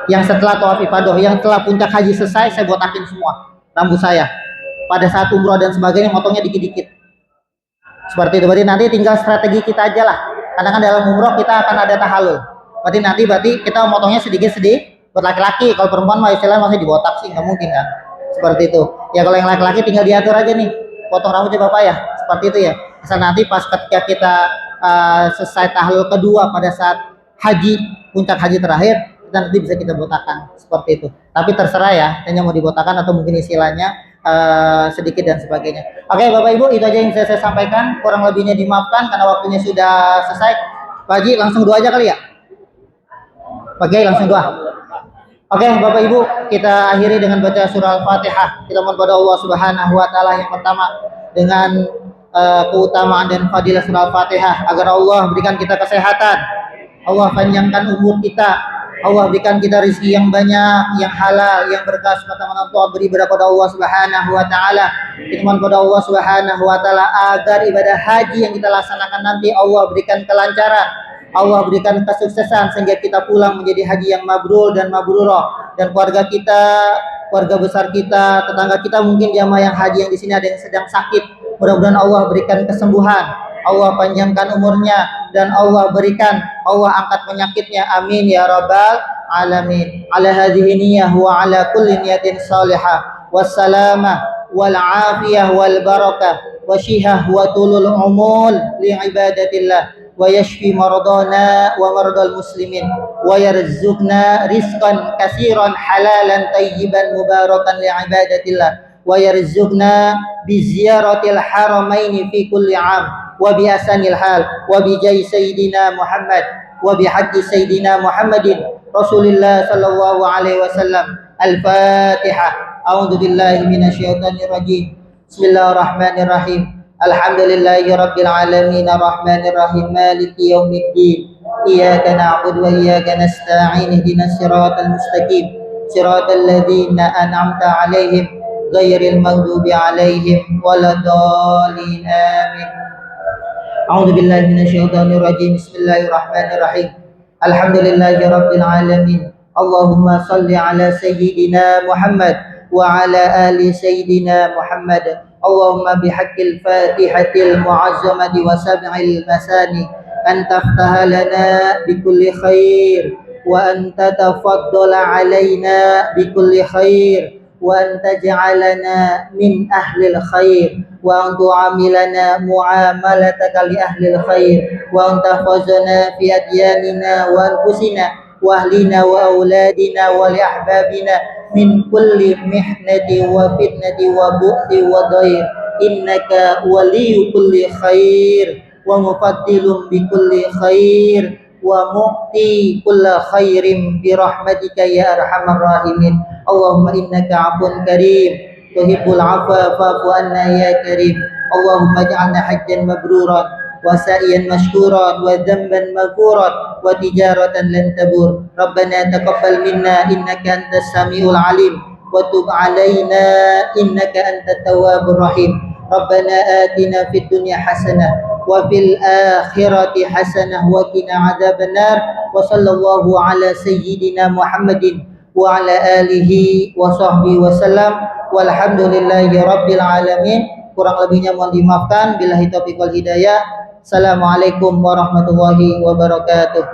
Yang setelah tawaf ifadah, yang setelah puncak haji selesai, saya botakin semua rambut saya. Pada saat umroh dan sebagainya, motongnya dikit-dikit. Seperti itu. Berarti nanti tinggal strategi kita aja lah. Karena kan dalam umroh kita akan ada tahallul. Berarti kita motongnya sedikit-sedikit. Buat laki-laki, kalau perempuan mah istilahnya masih dibotak sih, nggak mungkin kan. Seperti itu. Ya kalau yang laki-laki tinggal diatur aja nih. Potong rambutnya Bapak ya. Seperti itu ya. Misal nanti pas ketika kita selesai tahallul kedua pada saat puncak haji terakhir, kita nanti bisa kita botakan seperti itu. Tapi terserah ya, hanya mau dibotakan atau mungkin istilahnya sedikit dan sebagainya. Oke Bapak Ibu, itu aja yang saya sampaikan. Kurang lebihnya dimaafkan karena waktunya sudah selesai. Pak Haji langsung doa aja kali ya. Pak Kiai langsung doa. Oke Bapak Ibu, kita akhiri dengan baca surah Al-Fatihah. Kita mohon pada Allah Subhanahu wa taala yang pertama dengan keutamaan dan fadilah surah Al-Fatihah agar Allah berikan kita kesehatan, Allah panjangkan umur kita, Allah berikan kita rezeki yang banyak, yang halal, yang berkah. Semata-mata Allah beri kepada Allah Subhanahu wa taala. Kita mohon kepada Allah Subhanahu wa taala agar ibadah haji yang kita laksanakan nanti Allah berikan kelancaran, Allah berikan kesuksesan sehingga kita pulang menjadi haji yang mabrur dan mabrurah, dan keluarga kita, keluarga besar kita, tetangga kita mungkin jamaah yang haji yang di sini ada yang sedang sakit, Mudah-mudahan Allah berikan kesembuhan, Allah panjangkan umurnya, dan Allah angkat penyakitnya. Amin ya rabbal alamin. Ala hadhihi niyyah wa ala kulli niyatin salihah. Wassalamah wal afiyah wal barakah wa syihah wa tulul umul li ibadatillah wa yashfi maradana wa maradal muslimin wa yarzuqna rizqan katsiran halalan tayyiban mubarakan li ibadatillah wa yarzuqna bi ziyaratil haramaini fi kulli am wa bi asanil hal wa bi jai sayyidina Muhammad wa bi haqqi sayyidina Muhammadin Rasulillah sallallahu alaihi wasallam. Al-Fatihah. A'udzu billahi minasyaitonir rajim. Bismillahirrahmanirrahim. Alhamdulillahi rabbil alamin arrahmanir rahim maliki yaumiddin. Iyyaka na'budu wa iyyaka nasta'in ihdinas siratal mustaqim. Siratal ladzina an'amta 'alaihim ghairil maghdubi 'alaihim waladdallin. Amin. A'udzu billahi minasyaitonir rajim. Bismillahirrahmanirrahim. Alhamdulillahi rabbil alamin. Allahumma salli ala sayyidina Muhammad wa ala ali sayyidina Muhammad. Allahumma bihaqqil fatihatil mu'azzamati wa sab'il masani an taftaha lana bikulli khair wa an tatafaddala alaina bikulli khair wa an taj'alana min ahlil khair wa an tu'amilana mu'amalataka li ahlil khair wa an tahfazana fi adyanina wa anfusina wa ahlina wa auladina wa li ahbabina min kulli mihnati wa fitnati wa bu'thi wa dhair. Innaka waliyyu kulli khair wa mufaddilun bi kulli khair wa mu'ti kulla khairin bi rahmatika ya arhamar rahimin. Allahumma innaka 'afuwun karim tuhibbul 'afwa fa'fu anna ya karim. Allahumma ij'alna hajjan mabruran wa sa'iyan mashkuran wa dhanban maghfuran wa tijaratan lan tabur. Rabbana taqabbal minna innaka antas samiul alim wa tub 'alaina innaka antat tawwabur rahim. Rabbana atina fid dunya hasanah wa fil akhirati hasanah wa qina adzabannar. Wa sallallahu ala sayyidina Muhammadin wa ala alihi wa sahbihi wasallam. Walhamdulillahi rabbil alamin. Kurang lebihnya mohon dimaafkan. Billahi taufiq wal hidayah. Assalamualaikum warahmatullahi wabarakatuh.